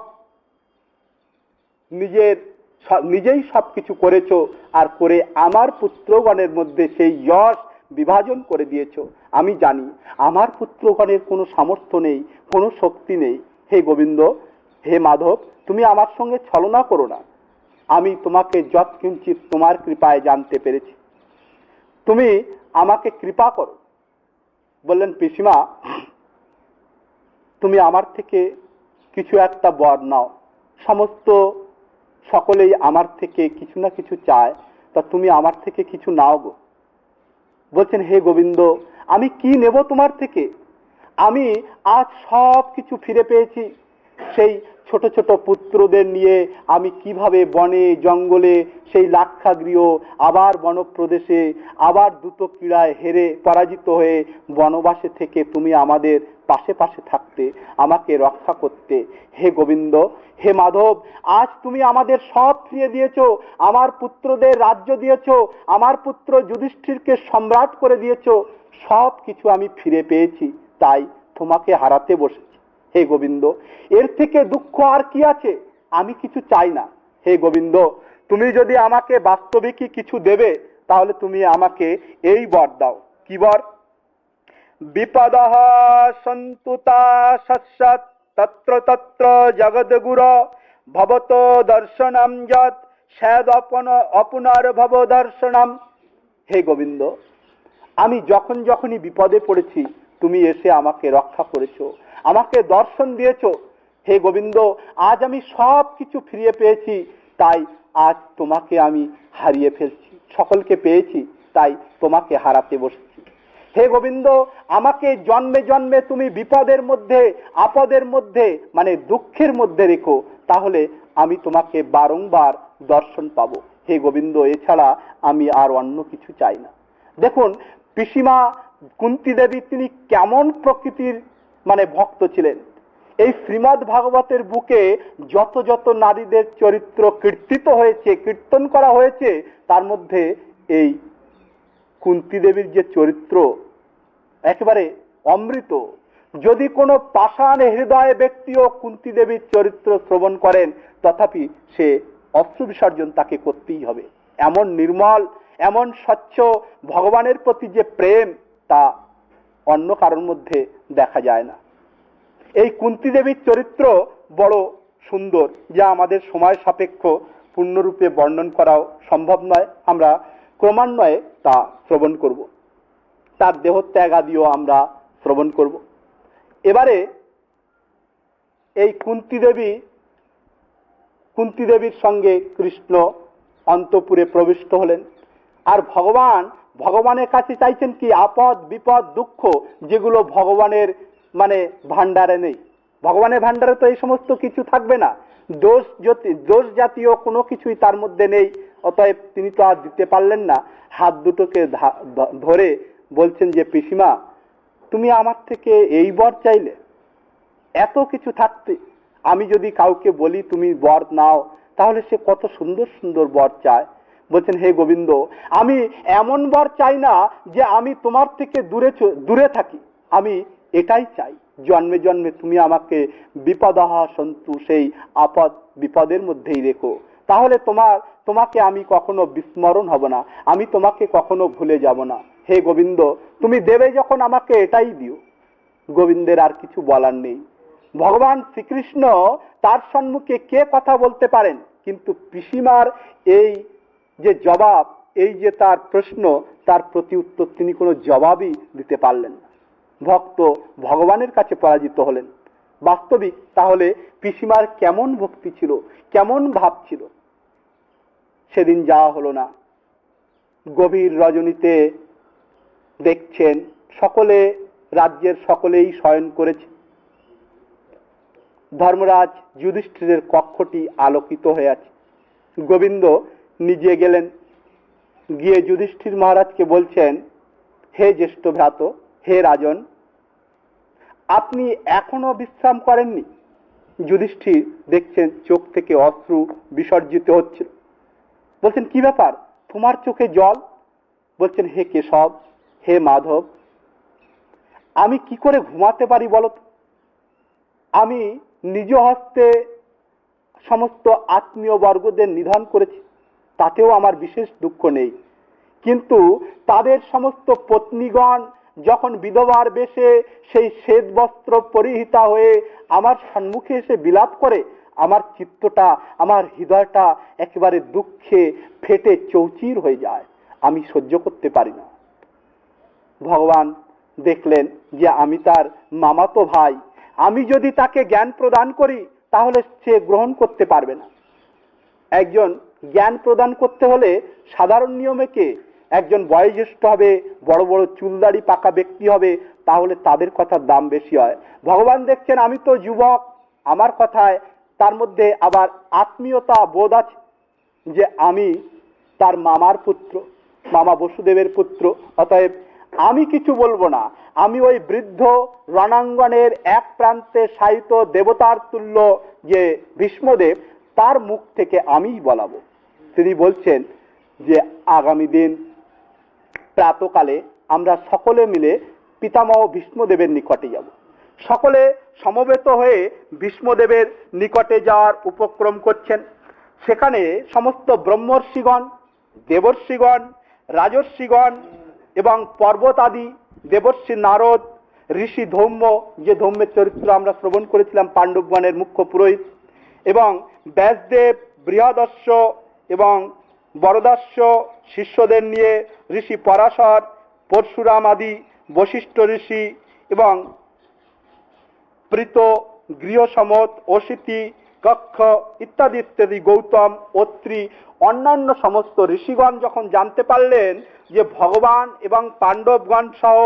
নিজেই সবকিছু করেছো, আর করে আমার পুত্রগণের মধ্যে সেই যশ বিভাজন করে দিয়েছো। আমি জানি আমার পুত্রগণের কোনো সামর্থ্য নেই, কোনো শক্তি নেই। হে গোবিন্দ, হে মাধব, তুমি আমার সঙ্গে ছলনা করো না। আমি তোমাকে যৎকিঞ্চিৎ তোমার কৃপায় জানতে পেরেছি। তুমি আমাকে কৃপা করো। বললেন, পিসিমা, তুমি আমার থেকে কিছু একটা বর নাও। সমস্ত সকলেই আমার থেকে কিছু না কিছু চায়, তা তুমি আমার থেকে কিছু নাও গো। বলছেন, হে গোবিন্দ, আমি কি নেব তোমার থেকে? আমি আজ সব কিছু ফিরে পেয়েছি। সেই ছোট ছোট পুত্রদের নিয়ে আমি কিভাবে বনে জঙ্গলে, সেই লাক্ষাগৃহ, আবার বনপ্রদেশে, আবার দ্রুত ক্রীড়ায় হেরে পরাজিত হয়ে বনবাসে থেকে তুমি আমাদের পাশে পাশে থাকতে, আমাকে রক্ষা করতে। হে গোবিন্দ, হে মাধব, আজ তুমি আমাদের সব ফিরিয়ে দিয়েছো। আমার পুত্রদের রাজ্য দিয়েছো, আমার পুত্র যুধিষ্ঠিরকে সম্রাট করে দিয়েছো। সব কিছু আমি ফিরে পেয়েছি, তাই তোমাকে হারাতে বসেছি। হে গোবিন্দ, এর থেকে দুঃখ আর কি আছে? আমি কিছু চাই না। হে গোবিন্দ, তুমি যদি আমাকে বাস্তবিকই কিছু দেবে, তাহলে তুমি আমাকে এই বর দাও। কি বর? বিপদঃ সন্তুতা সৎসৎ তত্র তত্র জগদ্গুর ভবত দর্শনম যৎ স্যাদ অপুনর্ভব দর্শনম। হে গোবিন্দ, আমি যখনই বিপদে পড়েছি, তুমি এসে আমাকে রক্ষা করেছো, আমাকে দর্শন দিয়েছো। হে গোবিন্দ, আজ আমি সব কিছু ফিরিয়ে পেয়েছি, তাই আজ তোমাকে আমি হারিয়ে ফেলছি। সকলকে পেয়েছি, তাই তোমাকে হারাতে বসেছি। হে গোবিন্দ, আমাকে জন্মে জন্মে তুমি বিপদের মধ্যে, আপদের মধ্যে, মানে দুঃখের মধ্যে রেখো, তাহলে আমি তোমাকে বারংবার দর্শন পাবো। হে গোবিন্দ, এছাড়া আমি আর অন্য কিছু চাই না। দেখুন, পিসিমা কুন্তী দেবী তিনি কেমন প্রকৃতির ভক্ত ছিলেন। এই শ্রীমদ্ ভাগবতের বুকে যত যত নারীদের চরিত্র কীর্তিত হয়েছে, কীর্তন করা হয়েছে, তার মধ্যে এই কুন্তী দেবীর যে চরিত্র একেবারে অমৃত। যদি কোনো পাষাণ হৃদয় ব্যক্তিও কুন্তী দেবীর চরিত্র শ্রবণ করেন, তথাপি সে অশ্রু বিসর্জন তাকে করতেই হবে। এমন নির্মল, এমন স্বচ্ছ ভগবানের প্রতি যে প্রেম, তা অন্য কারোর মধ্যে দেখা যায় না। এই কুন্তী দেবীর চরিত্র বড় সুন্দর, যা আমাদের সময় সাপেক্ষ, পূর্ণরূপে বর্ণন করাও সম্ভব নয়। আমরা ক্রমান্বয়ে তা শ্রবণ করব, তার দেহত্যাগ আদিও আমরা শ্রবণ করব। এবারে এই কুন্তী দেবীর সঙ্গে কৃষ্ণ অন্তঃপুরে প্রবিষ্ট হলেন। আর ভগবানের কাছে চাইছেন কি? আপদ বিপদ দুঃখ, যেগুলো ভগবানের ভান্ডারে নেই। ভগবানের ভান্ডারে তো এই সমস্ত কিছু থাকবে না। দোষ জাতীয় কোনো কিছুই তার মধ্যে নেই। অতএব তিনি তো আর দিতে পারলেন না। হাত দুটোকে ধরে বলছেন যে, পিসিমা, তুমি আমার থেকে এই বর চাইলে? এত কিছু থাকতে আমি যদি কাউকে বলি তুমি বর নাও, তাহলে সে কত সুন্দর সুন্দর বর চায়। বলছেন, হে গোবিন্দ, আমি এমন বর চাই না যে আমি তোমার থেকে দূরে থাকি। আমি এটাই চাই, জন্মে জন্মে তুমি আমাকে বিপদঃ সন্তু, সেই আপদ বিপদের মধ্যেই রেখো। তাহলে তোমাকে আমি কখনো বিস্মরণ হব না, আমি তোমাকে কখনো ভুলে যাব না। হে গোবিন্দ, তুমি দেবে যখন আমাকে এটাই দিও। গোবিন্দের আর কিছু বলার নেই। ভগবান শ্রীকৃষ্ণ তার সম্মুখে কে কথা বলতে পারেন, কিন্তু পিসিমার এই যে জবাব, এই যে তার প্রশ্ন, তার প্রতি উত্তর তিনি কোনো জবাবই দিতে পারলেন না। ভক্ত ভগবানের কাছে পরাজিত হলেন। বাস্তবিক তাহলে পিসিমার কেমন ভক্তি ছিল, কেমন ভাব ছিল। সেদিন যাওয়া হলো না। গভীর রজনীতে দেখছেন সকলে, রাজ্যের সকলেই শয়ন করেছে। ধর্মরাজ যুধিষ্ঠিরের কক্ষটি আলোকিত হয়ে আছে। গোবিন্দ নিজে গেলেন, গিয়ে যুধিষ্ঠির মহারাজকে বলছেন, হে জ্যেষ্ঠ ভ্রাত, হে রাজন, আপনি এখনো বিশ্রাম করেননি? যুধিষ্ঠির দেখছেন চোখ থেকে অশ্রু বিসর্জিত হচ্ছিল। বলছেন, কি ব্যাপার, তোমার চোখে জল? বলছেন, হে কেশব, হে মাধব, আমি কি করে ঘুমাতে পারি বলত? আমি নিজ হস্তে সমস্ত আত্মীয় বর্গদের নিধন করেছি, তাতেও আমার বিশেষ দুঃখ নেই। কিন্তু তাদের সমস্ত পত্নীগণ যখন বিধবার বেশে সেই শ্বেত বস্ত্র পরিহিতা হয়ে আমার সম্মুখে এসে বিলাপ করে, আমার চিত্তটা, আমার হৃদয়টা একেবারে দুঃখে ফেটে চৌচির হয়ে যায়। আমি সহ্য করতে পারি না। ভগবান দেখলেন যে আমি তার মামাতো ভাই, আমি যদি তাকে জ্ঞান প্রদান করি তাহলে সে গ্রহণ করতে পারবে না। একজন জ্ঞান প্রদান করতে হলে সাধারণ নিয়মে কে? একজন বয়োজ্যেষ্ঠ হবে, বড় বড় চুলদাড়ি পাকা ব্যক্তি হবে, তাহলে তাদের কথার দাম বেশি হয়। ভগবান দেখছেন আমি তো যুবক, আমার কথায় তার মধ্যে আবার আত্মীয়তা বোধ আছে, যে আমি তার মামার পুত্র, মামা বসুদেবের পুত্র, অতএব আমি কিছু বলবো না। আমি ওই বৃদ্ধ রণাঙ্গনের এক প্রান্তে শায়িত দেবতার তুল্য যে ভীষ্মদেব, তার মুখ থেকে আমিই বলাবো। তিনি বলছেন যে আগামী দিন প্রাতকালে আমরা সকলে মিলে পিতামহ ভীষ্মদেবের নিকটে যাব। সকলে সমবেত হয়ে ভীষ্মদেবের নিকটে যাওয়ার উপক্রম করছেন। সেখানে সমস্ত ব্রহ্মর্ষিগণ, দেবর্ষিগণ, রাজর্ষিগণ এবং পর্বত আদি, দেবর্ষি নারদ, ঋষি ধৌম্য, যে ধৌম্যের চরিত্র আমরা শ্রবণ করেছিলাম, পাণ্ডবগণের মুখ্য পুরোহিত, এবং ব্যাসদেব, বৃহদস্য এবং বরদাস্য শিষ্যদের নিয়ে ঋষি পরাশর, পরশুরাম আদি, বশিষ্ঠ ঋষি এবং প্রীত, গৃহসমত, অশিতি, কক্ষ ইত্যাদি ইত্যাদি, গৌতম, অত্রি, অন্যান্য সমস্ত ঋষিগণ যখন জানতে পারলেন যে ভগবান এবং পাণ্ডবগণ সহ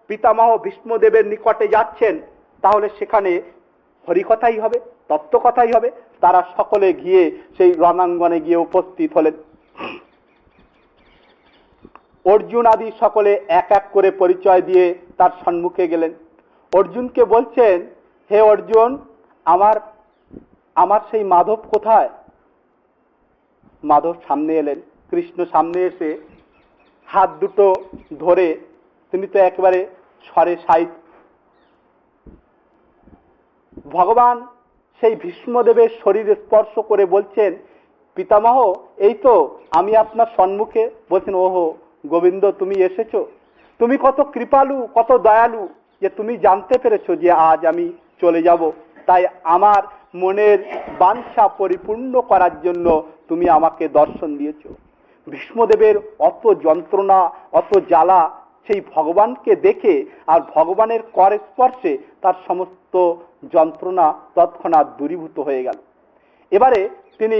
পিতামহ ভীষ্মদেবের নিকটে যাচ্ছেন, তাহলে সেখানে হরিকথাই হবে, তত্ত্বকথাই হবে। তারা সকলে গিয়ে সেই রণাঙ্গনে গিয়ে উপস্থিত হলেন। অর্জুন আদি সকলে এক এক করে পরিচয় দিয়ে তার সম্মুখে গেলেন। অর্জুনকে বলছেন, হে অর্জুন, আমার সেই মাধব কোথায়? মাধব সামনে এলেন। কৃষ্ণ সামনে এসে হাত দুটো ধরে, তিনি তো একেবারে স্বরে সাহিত, ভগবান সেই ভীষ্মদেবের শরীর স্পর্শ করে বলছেন, পিতামহ, এই তো আমি আপনার সম্মুখে। বলছেন, ওহো গোবিন্দ, তুমি এসেছো। তুমি কত কৃপালু, কত দয়ালু, যে তুমি জানতে পেরেছো যে আজ আমি চলে যাব, তাই আমার মনের বাঞ্ছা পরিপূর্ণ করার জন্য তুমি আমাকে দর্শন দিয়েছো। ভীষ্মদেবের অত যন্ত্রণা, অত জ্বালা, সেই ভগবানকে দেখে আর ভগবানের কর স্পর্শে তার সমস্ত যন্ত্রণা তৎক্ষণাৎ দূরীভূত হয়ে গেল। এবারে তিনি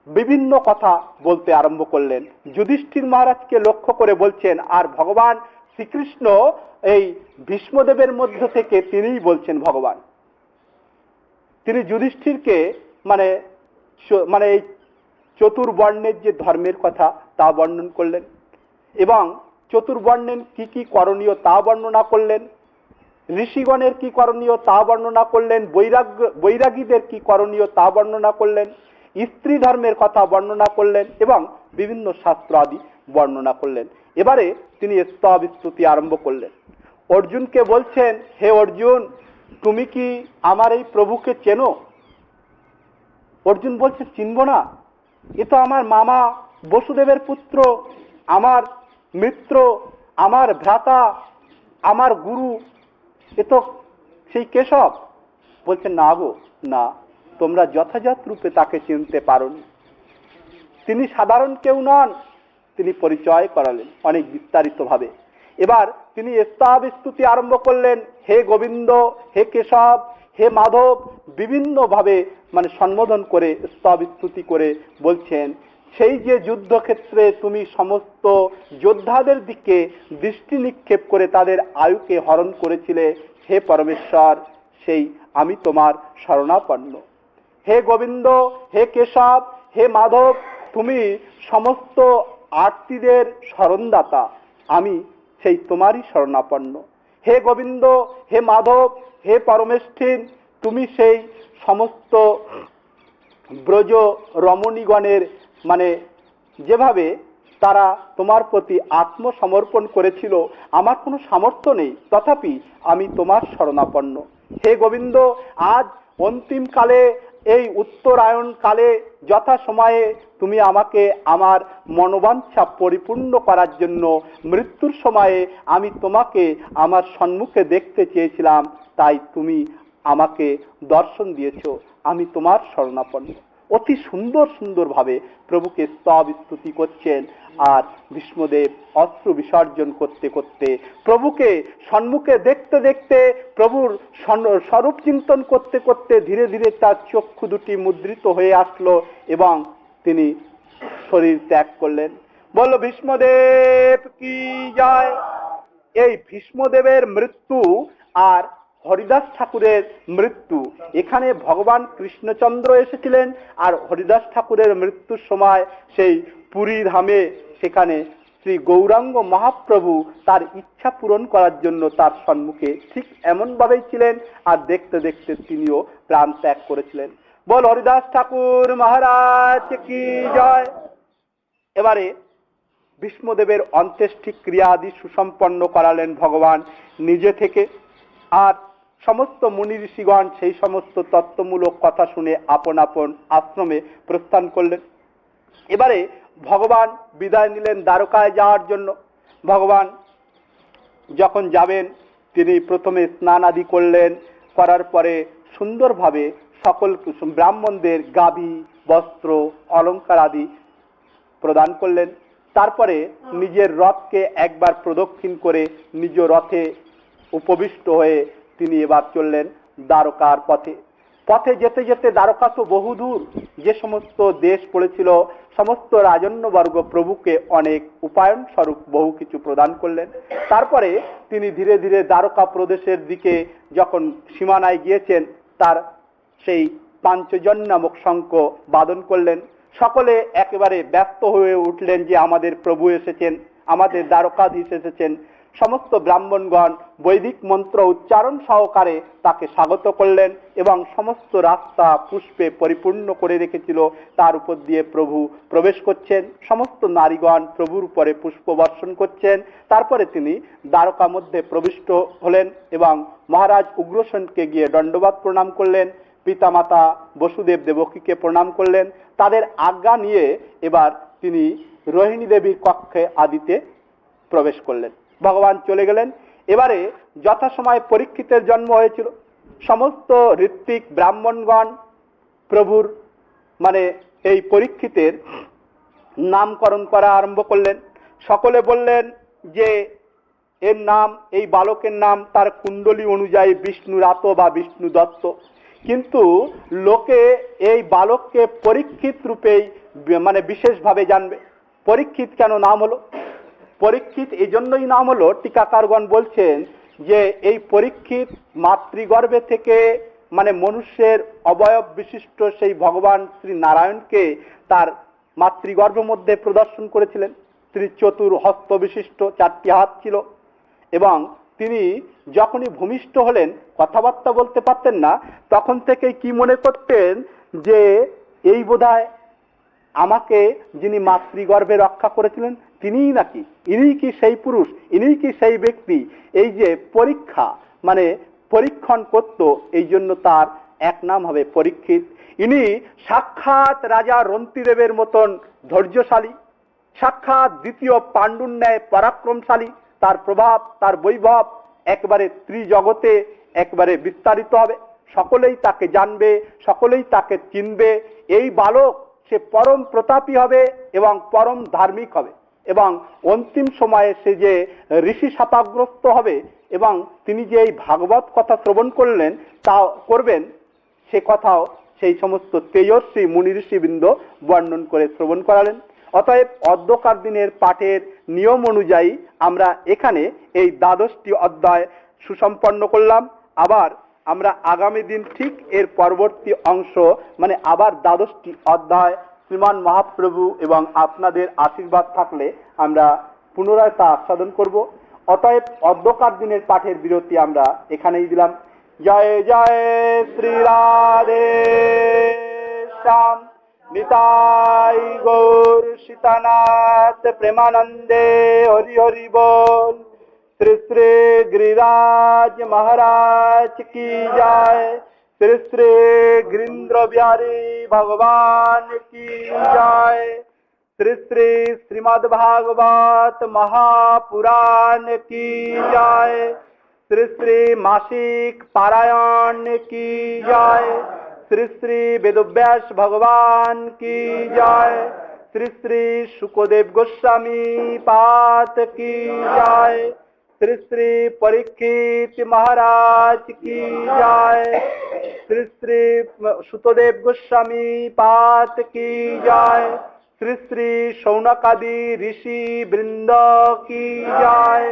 বিভিন্ন কথা বলতে আরম্ভ করলেন। যুধিষ্ঠির মহারাজকে লক্ষ্য করে বলছেন, আর ভগবান শ্রীকৃষ্ণ এই ভীষ্মদেবের মধ্য থেকে তিনিই বলছেন ভগবান। তিনি যুধিষ্ঠিরকে মানে এই চতুর্বর্ণের যে ধর্মের কথা তা বর্ণন করলেন, এবং চতুর্বর্ণের কি কি করণীয় তা বর্ণনা করলেন, ঋষিগণের কি করণীয় তা বর্ণনা করলেন, বৈরাগীদের কি করণীয় তা বর্ণনা করলেন, স্ত্রী ধর্মের কথা বর্ণনা করলেন, এবং বিভিন্ন শাস্ত্র আদি বর্ণনা করলেন। এবারে তিনি স্তব স্তুতি আরম্ভ করলেন। অর্জুনকে বলছেন, হে অর্জুন, তুমি কি আমার এই প্রভুকে চেনো? অর্জুন বলছে, চিনব না? এ তো আমার মামা বসুদেবের পুত্র, আমার মিত্র, আমার ভ্রাতা, আমার গুরু, এ তো সেই কেশব? বলছে না গো না, তোমরা যথাযথ রূপে তাকে চিনতে পারোনি। তিনি সাধারণ কেউ নন, তিনি পরিচয় করালেন অনেক বিস্তারিত ভাবে। এবার তিনি স্তব স্তুতি আরম্ভ করলেন, হে গোবিন্দ, হে কেশব, হে মাধব, বিভিন্ন ভাবে সম্বোধন করে স্তব স্তুতি করে বলছেন, সেই যে যুদ্ধক্ষেত্রে তুমি সমস্ত যোদ্ধাদের দিকে দৃষ্টি নিক্ষেপ করে তাদের আয়ুকে হরণ করেছিলে, হে পরমেশ্বর, সেই আমি তোমার শরণাপন্ন। হে গোবিন্দ, হে কেশব, হে মাধব, তুমি সমস্ত আর্তিদের শরণদাতা, আমি সেই তোমারই শরণাপন্ন। হে গোবিন্দ, হে মাধব, হে পরমেষ্ঠিন, তুমি সেই সমস্ত ব্রজ রমণীগণের যেভাবে তারা তোমার প্রতি আত্মসমর্পণ করেছিল, আমার কোনো সামর্থ্য নেই, তথাপি আমি তোমার শরণাপন্ন। হে গোবিন্দ, আজ অন্তিম কালে, এই উত্তরায়ণ কালে যথা সময়ে তুমি আমাকে আমার মনোবাঞ্ছা পরিপূর্ণ করার জন্য মৃত্যুর সময়ে আমি তোমাকে আমার সম্মুখে দেখতে চেয়েছিলাম, তাই তুমি আমাকে দর্শন দিয়েছো, আমি তোমার শরণাপন্ন। অতি সুন্দর সুন্দর ভাবে প্রভুকে স্তব স্তুতি করছেন। আর ভীষ্মদেব অস্ত্র বিসর্জন করতে করতে, প্রভুকে সম্মুখে দেখতে দেখতে, প্রভুর স্বরূপ চিন্তন করতে করতে ধীরে ধীরে তার চক্ষু দুটি মুদ্রিত হয়ে আসলো এবং তিনি শরীর ত্যাগ করলেন। বলল ভীষ্মদেব কি জয়। এই ভীষ্মদেবের মৃত্যু আর হরিদাস ঠাকুরের মৃত্যু, এখানে ভগবান কৃষ্ণচন্দ্র এসেছিলেন, আর হরিদাস ঠাকুরের মৃত্যুর সময় সেই পুরী ধামে সেখানে শ্রী গৌরাঙ্গ মহাপ্রভু তার ইচ্ছা পূরণ করার জন্য তার সম্মুখে ঠিক এমন ভাবেই ছিলেন, আর দেখতে দেখতে তিনিও প্রাণ ত্যাগ করেছিলেন। বল হরিদাস ঠাকুর মহারাজ কি জয়। এবারে ভীষ্মদেবের অন্ত্যেষ্টি ক্রিয়াদি সুসম্পন্ন করালেন ভগবান নিজে থেকে, আর সমস্ত মুনি ঋষিগণ সেই সমস্ত তত্ত্বমূলক কথা শুনে আপন আপন আশ্রমে প্রস্থান করলেন। এবারে ভগবান বিদায় নিলেন দ্বারকায় যাওয়ার জন্য। ভগবান যখন যাবেন, তিনি প্রথমে স্নান আদি করলেন, করার পরে সুন্দরভাবে সকল ব্রাহ্মণদের গাভী, বস্ত্র, অলঙ্কার আদি প্রদান করলেন। তারপরে নিজের রথকে একবার প্রদক্ষিণ করে নিজ রথে উপবিষ্ট হয়ে তিনি এবার চললেন দ্বারকার পথে। পথে যেতে যেতে, দ্বারকা তো বহুদূর, যে সমস্ত দেশ পড়েছিল সমস্ত রাজন্যবর্গ প্রভুকে অনেক উপায়ন স্বরূপ বহু কিছু প্রদান করলেন। তারপরে তিনি ধীরে ধীরে দ্বারকা প্রদেশের দিকে যখন সীমানায় গিয়েছেন, তার সেই পাঞ্চজন নামক শঙ্খ বাদন করলেন। সকলে একেবারে ব্যস্ত হয়ে উঠলেন যে আমাদের প্রভু এসেছেন, আমাদের দ্বারকাধীশ এসেছেন। সমস্ত ব্রাহ্মণগণ বৈদিক মন্ত্র উচ্চারণ সহকারে তাকে স্বাগত করলেন এবং সমস্ত রাস্তা পুষ্পে পরিপূর্ণ করে রেখেছিল, তার উপর দিয়ে প্রভু প্রবেশ করছেন। সমস্ত নারীগণ প্রভুর উপরে পুষ্প বর্ষণ করছেন। তারপরে তিনি দ্বারকা মধ্যে প্রবিষ্ট হলেন এবং মহারাজ উগ্রসেনকে গিয়ে দণ্ডবাদ প্রণাম করলেন, পিতামাতা বসুদেব দেবকীকে প্রণাম করলেন। তাদের আজ্ঞা নিয়ে এবার তিনি রোহিণী দেবীর কক্ষে আদিতে প্রবেশ করলেন। ভগবান চলে গেলেন। এবারে যথাসময়ে পরীক্ষিতের জন্ম হয়েছিল। সমস্ত ঋত্বিক ব্রাহ্মণগণ প্রভুর এই পরীক্ষিতের নামকরণ করা আরম্ভ করলেন। সকলে বললেন যে এর নাম, এই বালকের নাম তার কুণ্ডলী অনুযায়ী বিষ্ণু রাত বা বিষ্ণু দত্ত। কিন্তু লোকে এই বালককে পরীক্ষিত রূপেই বিশেষভাবে জানবে। পরীক্ষিত কেন নাম হলো? পরীক্ষিত এই জন্যই নাম হলো, টিকাকারগণ বলছেন যে এই পরীক্ষিত মাতৃগর্ভে থেকে মনুষ্যের অবয়ব বিশিষ্ট সেই ভগবান শ্রী নারায়ণকে তার মাতৃগর্ভের মধ্যে প্রদর্শন করেছিলেন। তিনি চতুর হস্ত বিশিষ্ট, 4টি হাত ছিল এবং তিনি যখনই ভূমিষ্ঠ হলেন, কথাবার্তা বলতে পারতেন না, তখন থেকে কি মনে করতেন যে এই বোধহয় আমাকে যিনি মাতৃগর্ভে রক্ষা করেছিলেন তিনিই নাকি, ইনিই কি সেই পুরুষ, ইনিই কি সেই ব্যক্তি। এই যে পরীক্ষা পরীক্ষণ করত, এই জন্য তার এক নাম হবে পরীক্ষিত। ইনি সাক্ষাৎ রাজা রন্তিদেবের মতন ধৈর্যশালী, সাক্ষাৎ দ্বিতীয় পাণ্ডুর ন্যায় পরাক্রমশালী। তার প্রভাব, তার বৈভব একেবারে ত্রিজগতে একবারে বিস্তারিত হবে, সকলেই তাকে জানবে, সকলেই তাকে চিনবে। এই বালক সে পরম প্রতাপী হবে এবং পরম ধার্মিক হবে, এবং অন্তিম সময়ে সে যে ঋষি শাপাগ্রস্ত হবে এবং তিনি যে এই ভাগবত কথা শ্রবণ করলেন তা করবেন, সে কথাও সেই সমস্ত তেজস্বী মুনি ঋষিবৃন্দ বর্ণন করে শ্রবণ করালেন। অতএব অদ্যকার দিনের পাঠের নিয়ম অনুযায়ী আমরা এখানে এই 12টি অধ্যায় সুসম্পন্ন করলাম। আবার আমরা আগামী দিন ঠিক এর পরবর্তী অংশ মানে আবার 12টি অধ্যায় শ্রীমান মহাপ্রভু এবং আপনাদের আশীর্বাদ থাকলে আমরা পুনরায় তা আস্বাদন করব। অতএব অদ্যকার দিনের পাঠের বিরতি আমরা এখানেই দিলাম। জয় জয় শ্রী রাধে শ্যাম, নিতাই গৌর সীতানাথ প্রেমানন্দে, হরি হরি বল। শ্রী শ্রী गिरिराज महाराज की जय, श्री श्री गिरीन्द्र बिहारी भगवान की जय, श्री श्री श्रीमद् भागवत महापुराण की जय, श्री श्री मासिक पारायण की जय, श्री श्री वेदव्यास भगवान की जय, श्री श्री शुकदेव गोस्वामी पाद की जय, श्री श्री परीक्षित महाराज की जय, श्री श्री सुतदेव गोस्वामी पाद की जय, श्री श्री शौनकादि ऋषि वृंद की जय,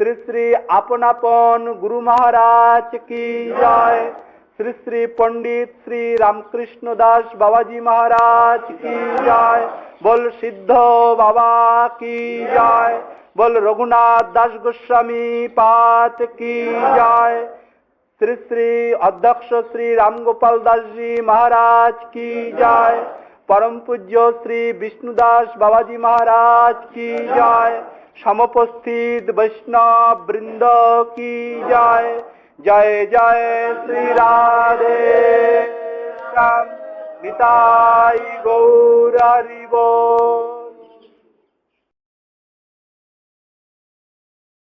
श्री श्री आपनापन गुरु महाराज की जय, श्री श्री पंडित श्री रामकृष्ण दास बाबाजी महाराज की जय, बोल सिद्ध बाबा की जय, बोल रघुनाथ दास गोस्वामी पाद की जय, श्री श्री अध्यक्ष श्री रामगोपाल दास जी महाराज की जय, परम पूज्य श्री विष्णुदास बाबाजी महाराज की जय, समुपस्थित वैष्णव वृंद की जय। जय जय श्री राधे श्याम, निताई गौर हरि बोल।